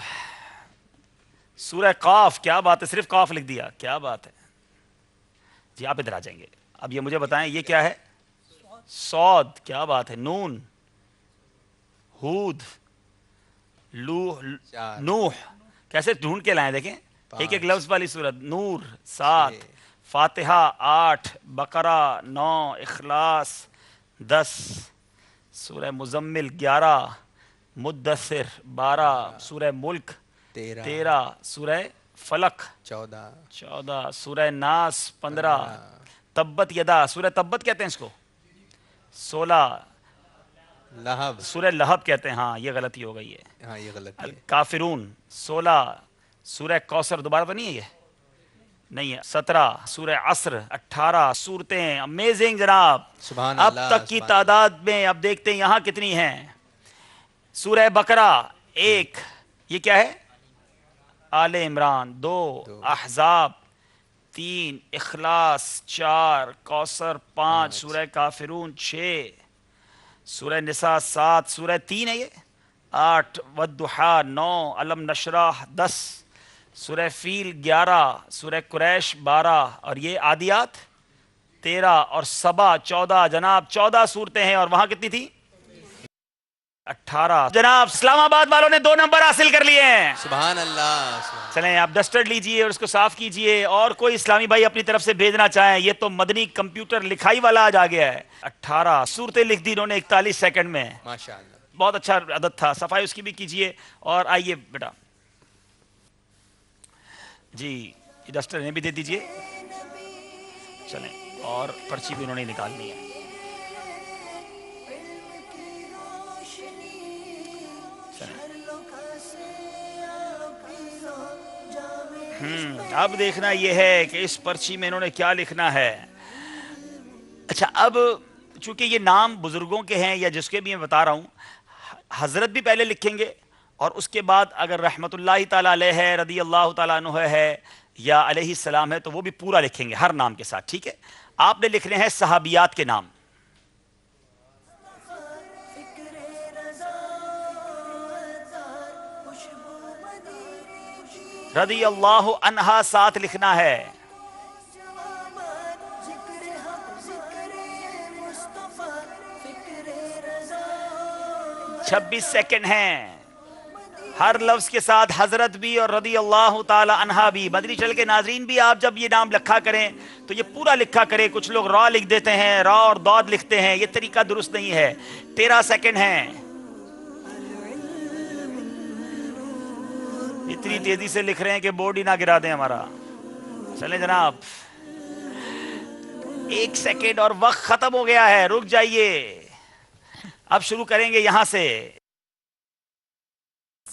سورہ قاف، کیا بات ہے، صرف قاف لکھ دیا، کیا بات ہے. جی آپ ادھر آ جائیں گے. اب یہ مجھے بتائیں یہ کیا ہے؟ صاد، کیا بات ہے. نون، ہود، نوح. کیسے ڈھونڈ کے لائیں، دیکھیں ایک ایک لفظ والی سورت. نور 7، فاتحہ 8، بقرہ 9، اخلاص 10، سورہ مزمل 11، مدثر 12، سورہ ملک 13، سورہ فلق 14، سورہ ناس 15، تبت یدا، سورہ تبت کہتے ہیں اس کو 16، لہب، سورہ لہب کہتے ہیں. ہاں یہ غلطی ہو گئی ہے. ہاں یہ غلطی ہے. کافرون 16، سورہ کوثر دوبارہ تو نہیں ہے، یہ نہیں ہے. 17، سورہ عصر 18 سورتیں. امیزنگ جناب. سبحان اب اللہ. تک کی تعداد میں اب دیکھتے ہیں یہاں کتنی ہیں. سورہ بقرہ 1، یہ کیا ہے؟ آل عمران 2، احزاب 3، اخلاص 4، کوثر 5، سورہ کافرون 6، سورہ نساء 7، سورہ 3 ہے یہ 8، والضحیٰ 9، علم نشرح 10، سورہ فیل 11، سورہ قریش 12، اور یہ عادیات 13، اور سبا 14. جناب 14 صورتیں ہیں اور وہاں کتنی تھی؟ 18. جناب اسلام آباد والوں نے 2 نمبر حاصل کر لیے ہیں. سبحان اللہ. چلیں آپ ڈسٹر لیجئے اور اس کو صاف کیجئے. اور کوئی اسلامی بھائی اپنی طرف سے بھیجنا چاہیں؟ یہ تو مدنی کمپیوٹر لکھائی والا آج آ گیا ہے. 18 صورتیں لکھ دی انہوں نے 41 سیکنڈ میں. ماشاءاللہ بہت اچھا عدد تھا. صفائی اس کی بھی کیجئے. اور آئیے بیٹا جی ڈسٹر انہیں بھی دے دیجئے. چلیں اور پرچی بھی انہوں نے نکالنی ہے. اب دیکھنا یہ ہے کہ اس پرچی میں انہوں نے کیا لکھنا ہے. اچھا اب چونکہ یہ نام بزرگوں کے ہیں یا جس کے بھی میں بتا رہا ہوں، حضرت بھی پہلے لکھیں گے اور اس کے بعد اگر رحمت اللہ تعالیٰ علیہ ہے، رضی اللہ تعالیٰ عنہ ہے یا علیہ السلام ہے تو وہ بھی پورا لکھیں گے ہر نام کے ساتھ. ٹھیک ہے. آپ نے لکھنے ہیں صحابیات کے نام. رضی اللہ عنہا ساتھ لکھنا ہے. چھبیس سیکنڈ ہیں. ہر لفظ کے ساتھ حضرت بھی اور رضی اللہ تعالی عنہا بھی. مدنی چینل کے ناظرین بھی آپ جب یہ نام لکھا کریں تو یہ پورا لکھا کریں. کچھ لوگ را لکھ دیتے ہیں، را اور داد لکھتے ہیں، یہ طریقہ درست نہیں ہے. 13 سیکنڈ ہیں. اتنی تیزی سے لکھ رہے ہیں کہ بورڈ ہی نہ گرا دیں ہمارا. چلیں جناب 1 سیکنڈ اور وقت ختم ہو گیا ہے. رک جائیے. اب شروع کریں گے یہاں سے.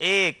1,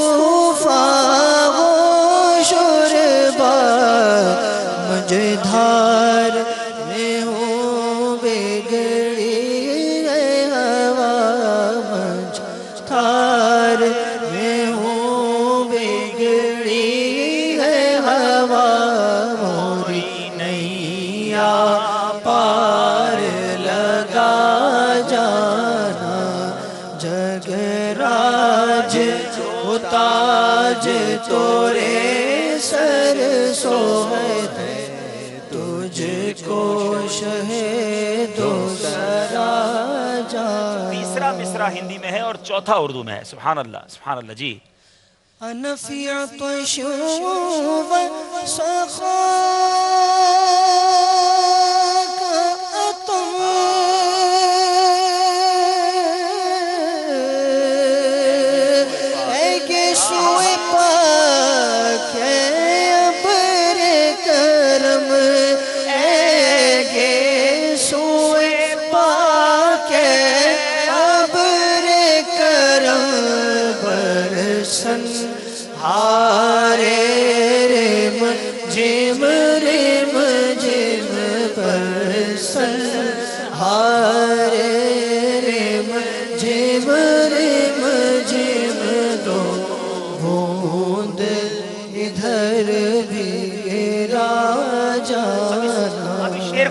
صوفا ہو شربا مجھے دھار میں ہوں بگڑی ہے ہوا مجھے دھار میں ہوں بگڑی ہے ہوا موری نیا پار لگا جانا جگ راج تاج تورے سر سوئے تجھ کو شہید و سرا جانا. تیسرا مصرع ہندی میں ہے اور چوتھا اردو میں ہے. سبحان اللہ سبحان اللہ. جی انا فی عطش و سخا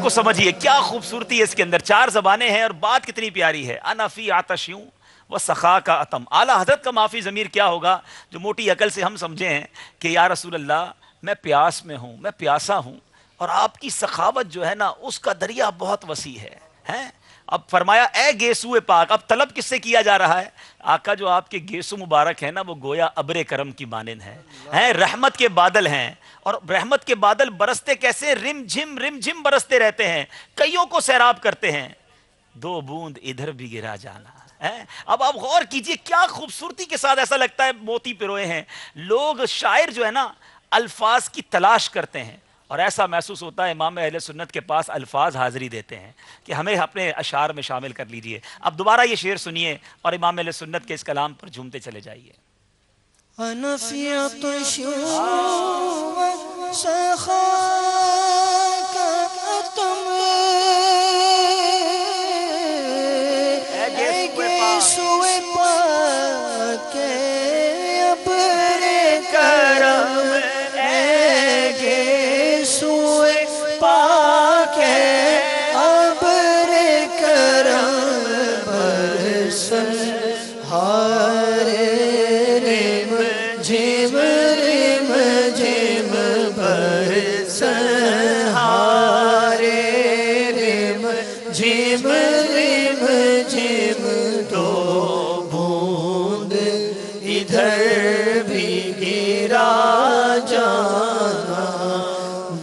کو سمجھیے کیا خوبصورتی ہے اس کے اندر. 4 زبانیں ہیں اور بات کتنی پیاری ہے. انا فی عطشیوں و سخا کا اتم. اعلیٰ حضرت کا معافی ضمیر کیا ہوگا جو موٹی عقل سے ہم سمجھے ہیں کہ یا رسول اللہ میں پیاس میں ہوں, میں پیاسا ہوں, اور آپ کی سخاوت جو ہے نا اس کا دریا بہت وسیع ہے. اب فرمایا اے گیسو پاک. اب طلب کس سے کیا جا رہا ہے؟ آقا جو آپ کے گیسو مبارک ہیں نا وہ گویا ابر کرم کی مانند ہیں, رحمت کے بادل ہیں. اور رحمت کے بادل برستے کیسے؟ رم جھم برستے رہتے ہیں, کئیوں کو سیراب کرتے ہیں. 2 بوند ادھر بھی گرا جانا. اب آپ غور کیجئے کیا خوبصورتی کے ساتھ, ایسا لگتا ہے موتی پروئے ہیں. لوگ شاعر جو ہے نا الفاظ کی تلاش کرتے ہیں اور ایسا محسوس ہوتا ہے امام اہل سنت کے پاس الفاظ حاضری دیتے ہیں کہ ہمیں اپنے اشعار میں شامل کر لیجئے. اب دوبارہ یہ شعر سنیے اور امام اہل سنت کے اس کلام پر جھومتے چلے جائیے. انا فی عطش و سخا کا اتم اے گیسو پاک ابر کرم اے گیسو پاک ابر کرم برسن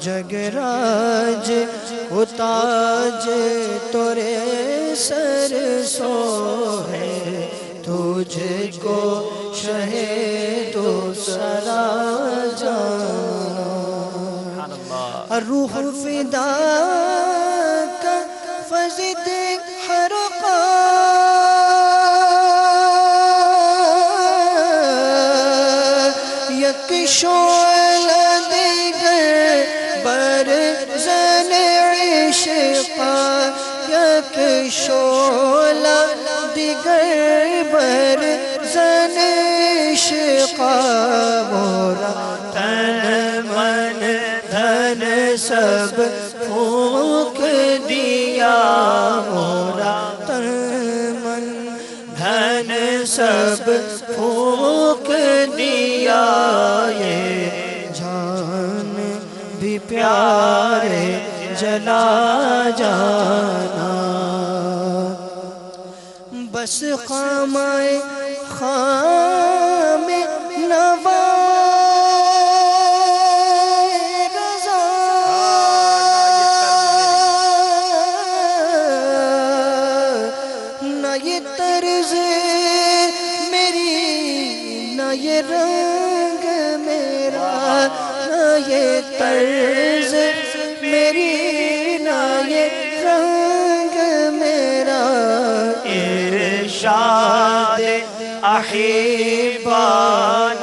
جگراج تاج تورے سر سو ہے تجھ کو شہید و سرا جانا. روح فدا کا فزد حرقا یک شعلہ دیگر بر زن عشقا یک شعلہ دیگر بر زن عشقا مورا تن من دھن سب پھونک دیا مورا تن من دھن سب پھونک دیا یہ جان بھی پیارے جلا جانا. بس خامائے خام نوا رضا نہ یہ طرز میری نہ یہ رنگ میرا نہ یہ طرز میری نہ یہ رنگ میرا ارشاد احبان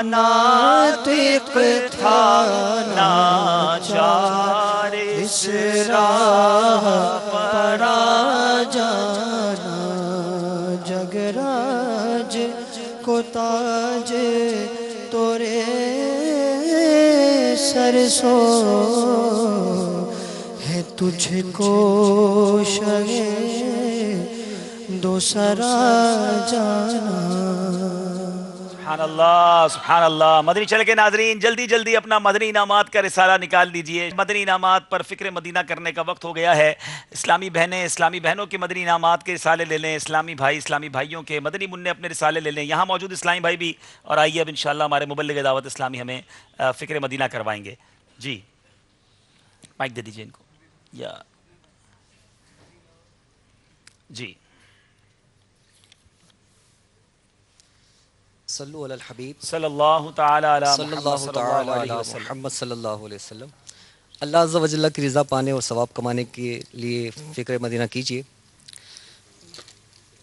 ناطق تھا ناچار اس راہ پڑا جانا جگراج کو تاج تورے سر سو ہے تجھ کو شگے دوسرا جانا. سبحان اللہ. مدنی چینل کے ناظرین جلدی جلدی اپنا مدنی انعامات کا رسالہ نکال دیجئے. مدنی انعامات پر فکر مدینہ کرنے کا وقت ہو گیا ہے. اسلامی بہنوں کے مدنی انعامات کے رسالے لے لیں. اسلامی بھائیوں کے مدنی منع اپنے رسالے لے لیں. یہاں موجود اسلامی بھائی بھی اور آئیے اب انشاءاللہ ہمارے مبلغ دعوت اسلامی ہمیں فکر مدینہ کروائیں گے. جی مائک دے دیجئے ان کو. یا جی صلو علی الحبیب صلی اللہ تعالی علی صلی اللہ تعالی علی محمد صلی اللہ علیہ وسلم. اللہ عز و جل کی رضا پانے اور ثواب کمانے کے لیے فکر مدینہ کیجیے.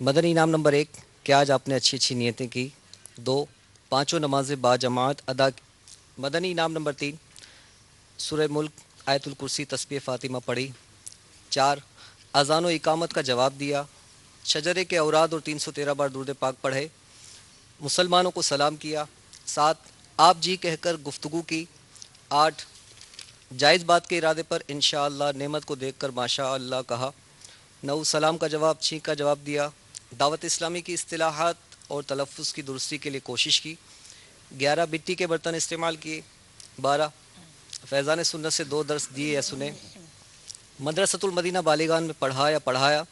مدنی انعام نمبر 1 کہ آج آپ نے اچھی نیتیں کی. 2 5 نمازیں با جماعت ادا کی. مدنی انعام نمبر 3 سورہ ملک آیت الکرسی تسبیح فاطمہ پڑھی. 4 اذان و اقامت کا جواب دیا. شجرے کے اوراد اور 313 بار درود پاک پڑھے. مسلمانوں کو سلام کیا. 7 آپ جی کہہ کر گفتگو کی. 8 جائز بات کے ارادے پر انشاءاللہ نعمت کو دیکھ کر ماشاء اللہ کہا. 9 سلام کا جواب چھینک کا جواب دیا. دعوت اسلامی کی اصطلاحات اور تلفظ کی درستی کے لیے کوشش کی. 11 مٹی کے برتن استعمال کیے. 12 فیضان سنت سے 2 درس دیے یا سنے. مدرسۃ المدینہ بالغان میں پڑھایا.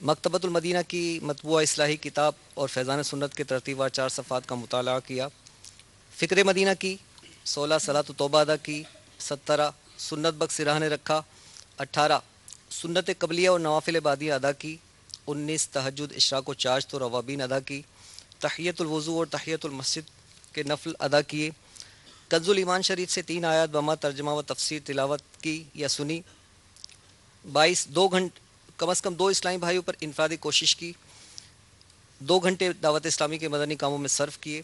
مکتبۃ المدینہ کی مطبوعہ اصلاحی کتاب اور فیضان سنت کے ترتیب وار 4 صفحات کا مطالعہ کیا. فکر مدینہ کی. 16 صلاۃ و توبہ ادا کی. 17 سنت بخش سراہنے رکھا. 18 سنت قبلیہ اور نوافل بعدیہ ادا کی. 19 تہجد اشراق و چاشت اور اوابین ادا کی. تحیۃ الوضو اور تحیۃ المسجد کے نفل ادا کیے. کنز الایمان شریف سے 3 آیات بما ترجمہ و تفسیر تلاوت کی یا سنی. 22 کم از کم 2 اسلامی بھائیوں پر انفرادی کوشش کی. 2 گھنٹے دعوت اسلامی کے مدنی کاموں میں صرف کیے.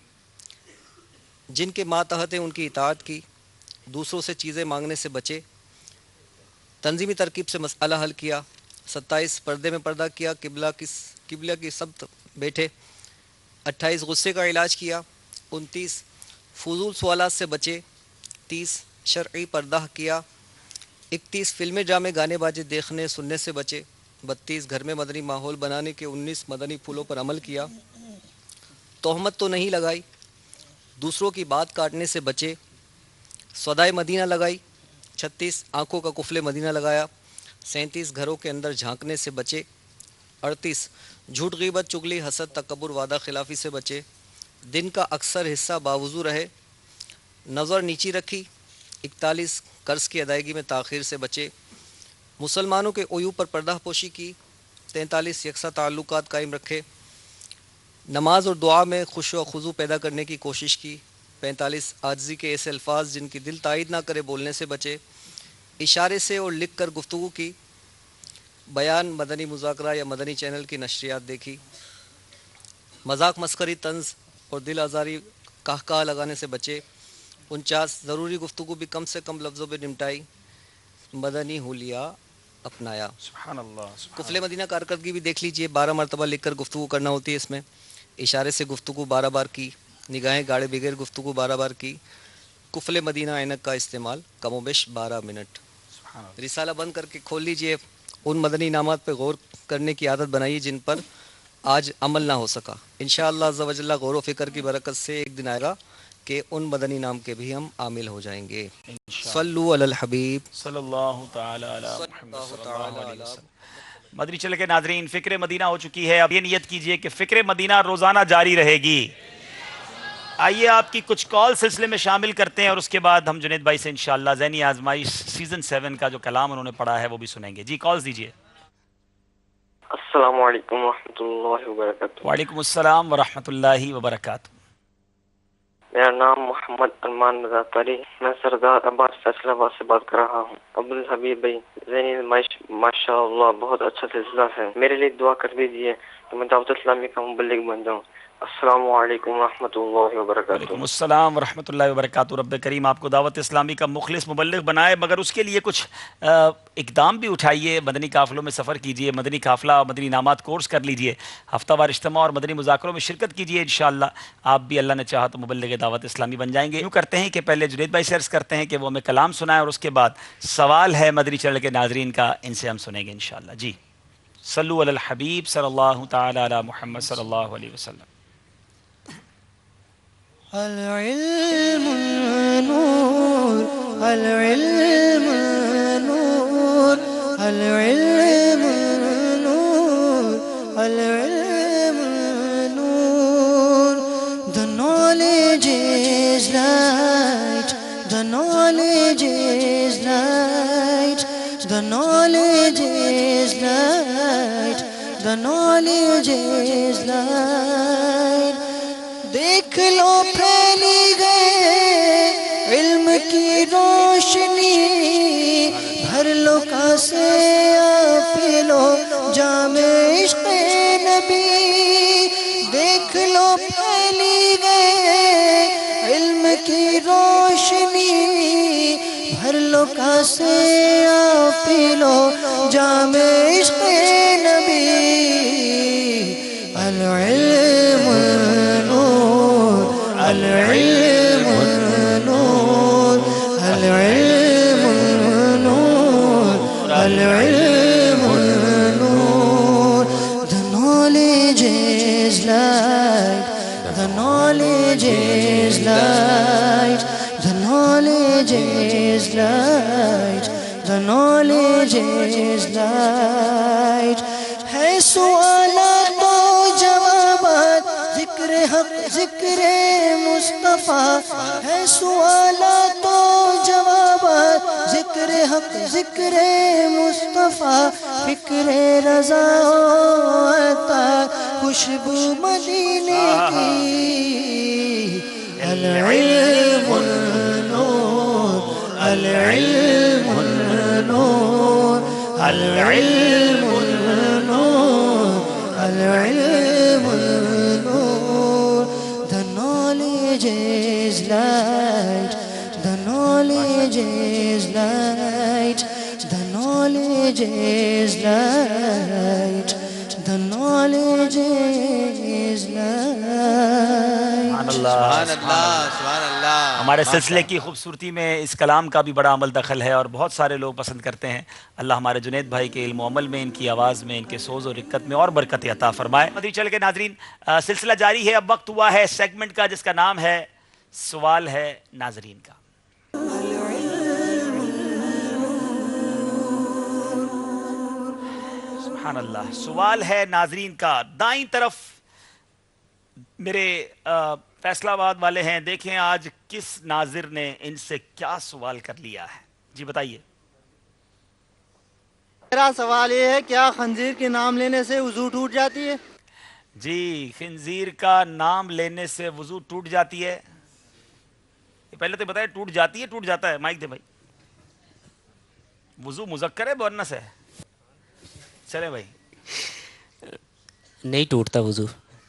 جن کے ماتحت ہیں ان کی اطاعت کی. دوسروں سے چیزیں مانگنے سے بچے. تنظیمی ترکیب سے مسئلہ حل کیا. 27 پردے میں پردہ کیا. قبلہ کی سمت بیٹھے. 28 غصے کا علاج کیا. 29 فضول سوالات سے بچے. 30 شرعی پردہ کیا. 31 فلمیں ڈرامے گانے باجے دیکھنے سننے سے بچے. 32 گھر میں مدنی ماحول بنانے کے 19 مدنی پھولوں پر عمل کیا. تہمت تو نہیں لگائی. دوسروں کی بات کاٹنے سے بچے. صدائے مدینہ لگائی. 36 آنکھوں کا قفل مدینہ لگایا. 37 گھروں کے اندر جھانکنے سے بچے. 38 جھوٹ غیبت چغلی حسد تکبر وعدہ خلافی سے بچے. دن کا اکثر حصہ باوضو رہے. نظر نیچی رکھی. 41 قرض کی ادائیگی میں تاخیر سے بچے. مسلمانوں کے عیوب پر پردہ پوشی کی. 43 یکساں تعلقات قائم رکھے. نماز اور دعا میں خشوع و خضوع پیدا کرنے کی کوشش کی. 45 عاجزی کے ایسے الفاظ جن کی دل تائید نہ کرے بولنے سے بچے. اشارے سے اور لکھ کر گفتگو کی. بیان مدنی مذاکرہ یا مدنی چینل کی نشریات دیکھی. مذاق مسخری طنز اور دل آزاری کہکہا لگانے سے بچے. 49 ضروری گفتگو بھی کم سے کم لفظوں میں نمٹائی. مدنی حلیہ اپنایا. سبحان اللہ. قفل مدینہ کارکردگی بھی دیکھ لیجئے. 12 مرتبہ لکھ کر گفتگو کرنا ہوتی ہے. اس میں اشارے سے گفتگو 12 بار کی. نگاہیں گاڑے بغیر گفتگو 12 بار کی. قفل مدینہ عینک کا استعمال کم و بیش 12 منٹ. رسالہ بند کر کے کھول لیجئے. ان مدنی انعامات پہ غور کرنے کی عادت بنائیے جن پر آج عمل نہ ہو سکا. انشاءاللہ عز و جل غور و فکر کی برکت سے ایک دن آئے گا کہ ان مدنی انعام کے بھی ہم عامل ہو جائیں گے. صلو علی الحبیب صلی اللہ تعالی علی محمد صلی اللہ علیہ وسلم. مدنی چینل کے ناظرین فکر مدینہ ہو چکی ہے. اب یہ نیت کیجئے کہ فکر مدینہ روزانہ جاری رہے گی. آئیے آپ کی کچھ کال سلسلے میں شامل کرتے ہیں اور اس کے بعد ہم جنید بھائی سے انشاءاللہ ذہنی آزمائش سیزن 7 کا جو کلام انہوں نے پڑھا ہے وہ بھی سنیں گے. جی کالز دیجئے. السلام علیکم ورحمۃ اللہ وبرکاتہ. وعلیکم السلام ورحمۃ اللہ وبرکاتہ. میرا نام محمد ارمان رضا تاری، میں سردار آباد فیصلہ آباد سے بات کر رہا ہوں۔ عبدالحبیب بھائی، ذہنی نمائش ماشاء اللہ بہت اچھا سلسلہ ہے، میرے لیے دعا کر دیجیے کہ میں دعوت اسلامی کا مبلغ بن جاؤں۔ السلام علیکم ورحمۃ اللہ وبرکاتہ۔ وعلیکم السلام ورحمۃ اللہ وبرکاتہ۔ رب کریم آپ کو دعوت اسلامی کا مخلص مبلغ بنائے، مگر اس کے لیے کچھ اقدام بھی اٹھائیے، مدنی قافلوں میں سفر کیجئے، مدنی قافلہ مدنی انعامات کورس کر لیجئے، ہفتہ وار اجتماع اور مدنی مذاکروں میں شرکت کیجئے، انشاءاللہ آپ بھی اللہ نے چاہا تو مبلغ دعوت اسلامی بن جائیں گے۔ یوں کرتے ہیں کہ پہلے جنید بھائی سے عرض کرتے ہیں کہ وہ ہمیں کلام سنائیں، اور اس کے بعد سوال ہے مدنی چینل کے ناظرین کا، ان سے ہم سنیں گے انشاءاللہ۔ جی صلو علی الحبیب صلی اللہ تعالی علی محمد صلی اللہ علیہ وسلم۔ العلم نور، العلم نور، العلم نور، العلم نور. The knowledge is light, the knowledge is light, the knowledge is light, the knowledge is light. دیکھ لو پھیلی گئے علم کی روشنی، بھر لو کاسے پی لو جام عشق نبی. دیکھ لو پھیلی گئے علم کی روشنی، بھر لو کاسے پی لو جام عشق نبی. العلم العلم نور، العلم نور، العلم نور. The knowledge is light, the knowledge is light, the knowledge is light, the knowledge is light. ہے سوالات و جوابات، ذکر حق ذکر مصطفیٰ، ہے سوالات و جوابات، ذکر حق ذکر مصطفیٰ. فکر رضا عطا خوشبو مدینے کی. العلم نور، العلم نور، العلم نور، العلم نور. The knowledge is light, the knowledge is light, the knowledge is light, the knowledge is light. سبحان اللہ، سبحان اللہ. ہمارے سلسلے کی خوبصورتی میں اس کلام کا بھی بڑا عمل دخل ہے، اور بہت سارے لوگ پسند کرتے ہیں. اللہ ہمارے جنید بھائی کے علم و عمل میں، ان کی آواز میں، ان کے سوز و رقت میں اور برکت عطا فرمائے. مدنی چینل کے ناظرین، سلسلہ جاری ہے. اب وقت ہوا ہے سیگمنٹ کا، جس کا نام ہے سوال ہے ناظرین کا. سبحان اللہ. سوال ہے ناظرین کا. دائیں طرف میرے فیصلہ آباد والے ہیں، دیکھیں آج کس ناظر نے ان سے کیا سوال کر لیا ہے. جی بتائیے. میرا سوال یہ ہے، کیا خنزیر کے نام لینے سے وضو ٹوٹ جاتی ہے؟ جی، خنزیر کا نام لینے سے وضو ٹوٹ جاتی ہے؟ پہلے تو بتائیں، ٹوٹ جاتی ہے ٹوٹ جاتا ہے؟ مائک دے بھائی. وضو مذکر ہے مؤنث ہے؟ چلے بھائی. نہیں ٹوٹتا وضو.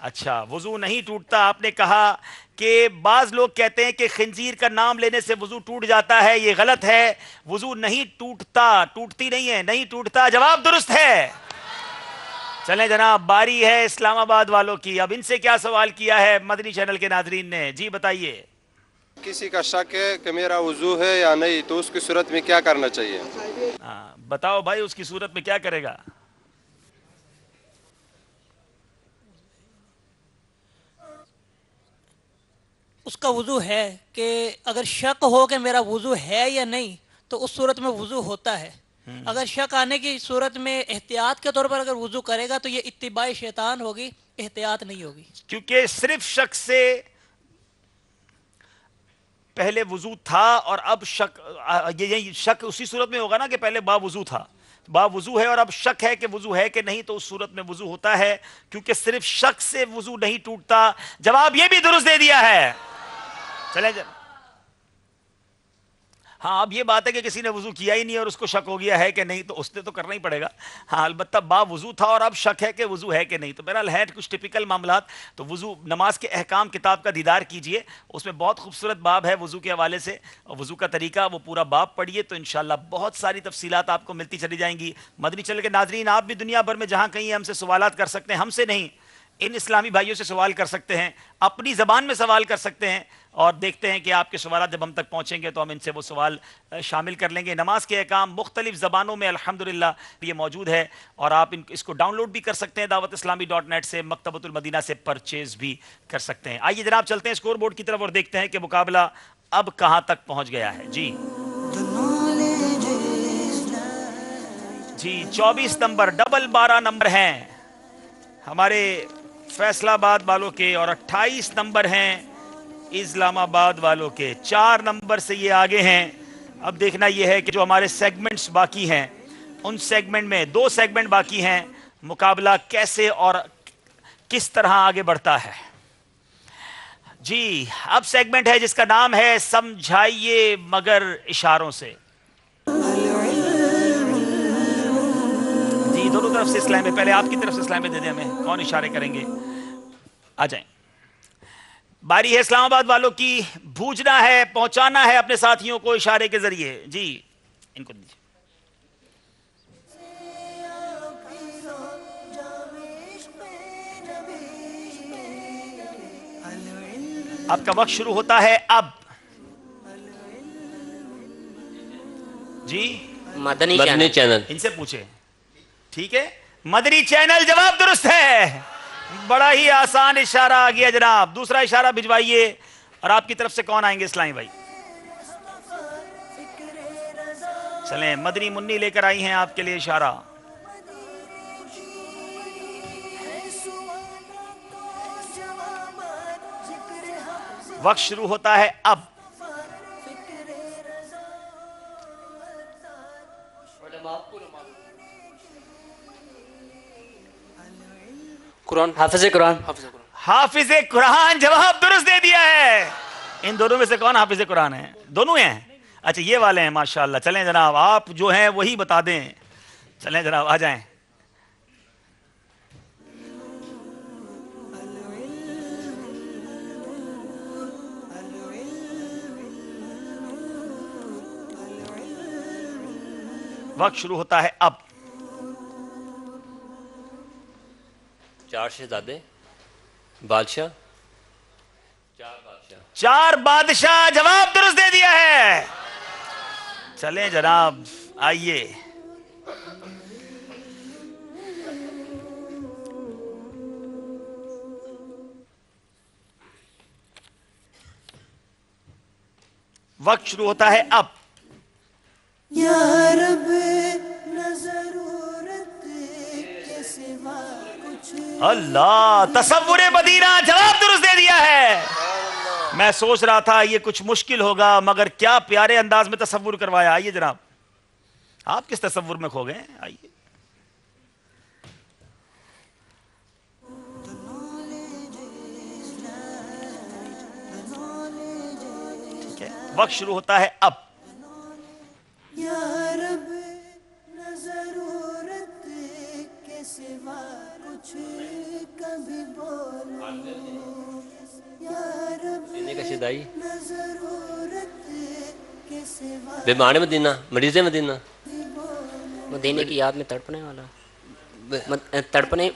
اچھا، وضو نہیں ٹوٹتا. آپ نے کہا کہ بعض لوگ کہتے ہیں کہ خنزیر کا نام لینے سے وضو ٹوٹ جاتا ہے، یہ غلط ہے. وضو نہیں ٹوٹتا، ٹوٹتی نہیں ہے، نہیں ٹوٹتا. جواب درست ہے. چلیں جناب، باری ہے اسلام آباد والوں کی. اب ان سے کیا سوال کیا ہے مدنی چینل کے ناظرین نے. جی بتائیے. کسی کا شک ہے کہ میرا وضو ہے یا نہیں، تو اس کی صورت میں کیا کرنا چاہیے؟ بتاؤ بھائی، اس کی صورت میں کیا کرے گا؟ اس کا وضو ہے کہ اگر شک ہو کہ میرا وضو ہے یا نہیں تو اس صورت میں وضو ہوتا ہے. اگر شک آنے کی صورت میں احتیاط کے طور پر اگر وضو کرے گا تو یہ اتباع شیطان ہوگی، احتیاط نہیں ہوگی. کیونکہ صرف شک سے پہلے وضو تھا اور اب شک، یہ شک اسی صورت میں ہوگا نا کہ پہلے با وضو تھا، با وضو ہے اور اب شک ہے کہ وضو ہے کہ نہیں، تو اس صورت میں وضو ہوتا ہے، کیونکہ صرف شک سے وضو نہیں ٹوٹتا. جواب یہ بھی درست دے دیا ہے. چلیں جناب. ہاں اب یہ بات ہے کہ کسی نے وضو کیا ہی نہیں اور اس کو شک ہو گیا ہے کہ نہیں تو اس نے تو کرنا ہی پڑے گا. ہاں البتہ با وضو تھا اور اب شک ہے کہ وضو ہے کہ نہیں. تو بہرحال ہے کچھ ٹپیکل معاملات. تو وضو نماز کے احکام کتاب کا دیدار کیجئے, اس میں بہت خوبصورت باب ہے وضو کے حوالے سے, وضو کا طریقہ, وہ پورا باب پڑھیے تو انشاءاللہ بہت ساری تفصیلات آپ کو ملتی چلی جائیں گی. مدنی چینل کے ناظرین, آپ بھی دنیا بھر میں جہاں کہیں ہم سے سوالات کر سکتے ہیں, ہم سے نہیں ان اسلامی بھائیوں سے سوال کر سکتے ہیں, اپنی زبان میں سوال کر سکتے ہیں, اور دیکھتے ہیں کہ آپ کے سوالات جب ہم تک پہنچیں گے تو ہم ان سے وہ سوال شامل کر لیں گے. نماز کے احکام مختلف زبانوں میں الحمدللہ یہ موجود ہے, اور آپ اس کو ڈاؤن لوڈ بھی کر سکتے ہیں dawatIslami.net سے, مکتبۃ المدینہ سے پرچیز بھی کر سکتے ہیں. آئیے جناب چلتے ہیں اسکور بورڈ کی طرف اور دیکھتے ہیں کہ مقابلہ اب کہاں تک پہنچ گیا ہے. جی 24 نمبر, ڈبل 12 نمبر ہیں ہمارے فیصلہ آباد والوں کے, اور 28 نمبر ہیں اسلام آباد والوں کے. 4 نمبر سے یہ آگے ہیں. اب دیکھنا یہ ہے کہ جو ہمارے سیگمنٹس باقی ہیں, ان سیگمنٹ میں 2 سیگمنٹ باقی ہیں, مقابلہ کیسے اور کس طرح آگے بڑھتا ہے. جی اب سیگمنٹ ہے جس کا نام ہے سمجھائیے مگر اشاروں سے. جی دونوں طرف سے اسلام میں, پہلے آپ کی طرف سے اسلام میں دے دیں ہمیں, کون اشارے کریں گے, آ جائیں. باری ہے اسلام آباد والوں کی, بھوجنا ہے, پہنچانا ہے اپنے ساتھیوں کو اشارے کے ذریعے. جی ان کو دیجیے. آپ کا وقت شروع ہوتا ہے اب. جی مدنی چینل, ان سے پوچھیں. ٹھیک ہے, مدنی چینل, جواب درست ہے. بڑا ہی آسان اشارہ آ گیا جناب. دوسرا اشارہ بھجوائیے, اور آپ کی طرف سے کون آئیں گے اسلامی بھائی؟ چلیں مدنی منی لے کر آئی ہیں آپ کے لیے اشارہ. وقت شروع ہوتا ہے اب. قرآن, حافظ قرآن. حافظ قرآن, جواب درست دے دیا ہے. ان دونوں میں سے کون حافظ قرآن ہے؟ دونوں ہیں. اچھا یہ والے ہیں, ماشاءاللہ. چلیں جناب, آپ جو ہیں وہی بتا دیں. چلیں جناب آ جائیں. وقت شروع ہوتا ہے اب. 4 شہزادے, بادشاہ, 4 بادشاہ, جواب درست دے دیا ہے. چلیں جناب آئیے. وقت شروع ہوتا ہے اب. یا رب نہ ضرورت کے سوا کچھ. اللہ, تصور مدینہ, جواب درست دے دیا ہے. میں سوچ رہا تھا یہ کچھ مشکل ہوگا, مگر کیا پیارے انداز میں تصور کروایا. آئیے جناب, آپ کس تصور میں کھو گئے. آئیے. وقت شروع ہوتا ہے اب. یا رب نہ ضرورت کے سوا کچھ کبھی بولو. یا رب نہ ضرورت کے سوا. بیمار مدینہ, مریض مدینہ, مدینے کی یاد میں تڑپنے والا, تڑپنے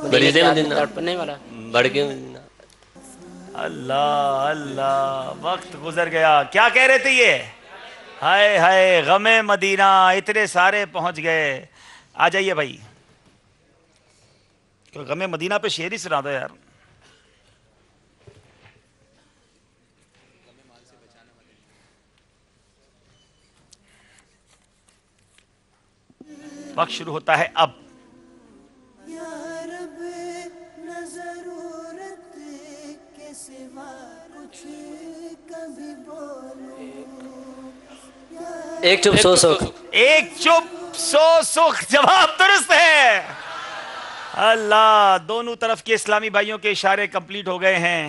مریض مدینہ, تڑپنے والا, بڑھ کے مدینہ. اللہ اللہ, وقت گزر گیا. کیا کہہ رہے تھے یہ؟ ہائے ہائے غم مدینہ, اتنے سارے پہنچ گئے. آ جائیے بھائی, غم مدینہ پہ شعر ہی سنا دو یار. وقت شروع ہوتا ہے اب. یا رب نہ ضرورت کے سوا کچھ کبھی بولو. ایک چپ 100 سخ. ایک چپ 100 سخ, جواب درست ہے. اللہ, دونوں طرف کے اسلامی بھائیوں کے اشارے کمپلیٹ ہو گئے ہیں.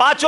5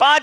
5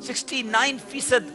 69%,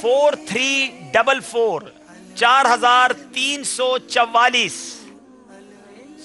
4344 4344।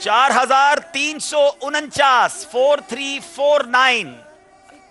4349 4349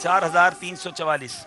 4344।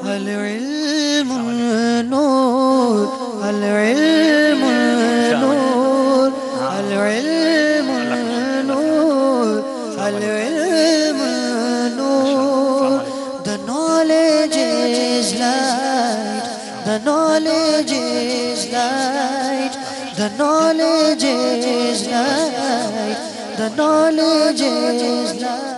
العلم نور العلم نور العلم نور العلم نور. The knowledge is light, the knowledge is light, the knowledge is light, the knowledge is light.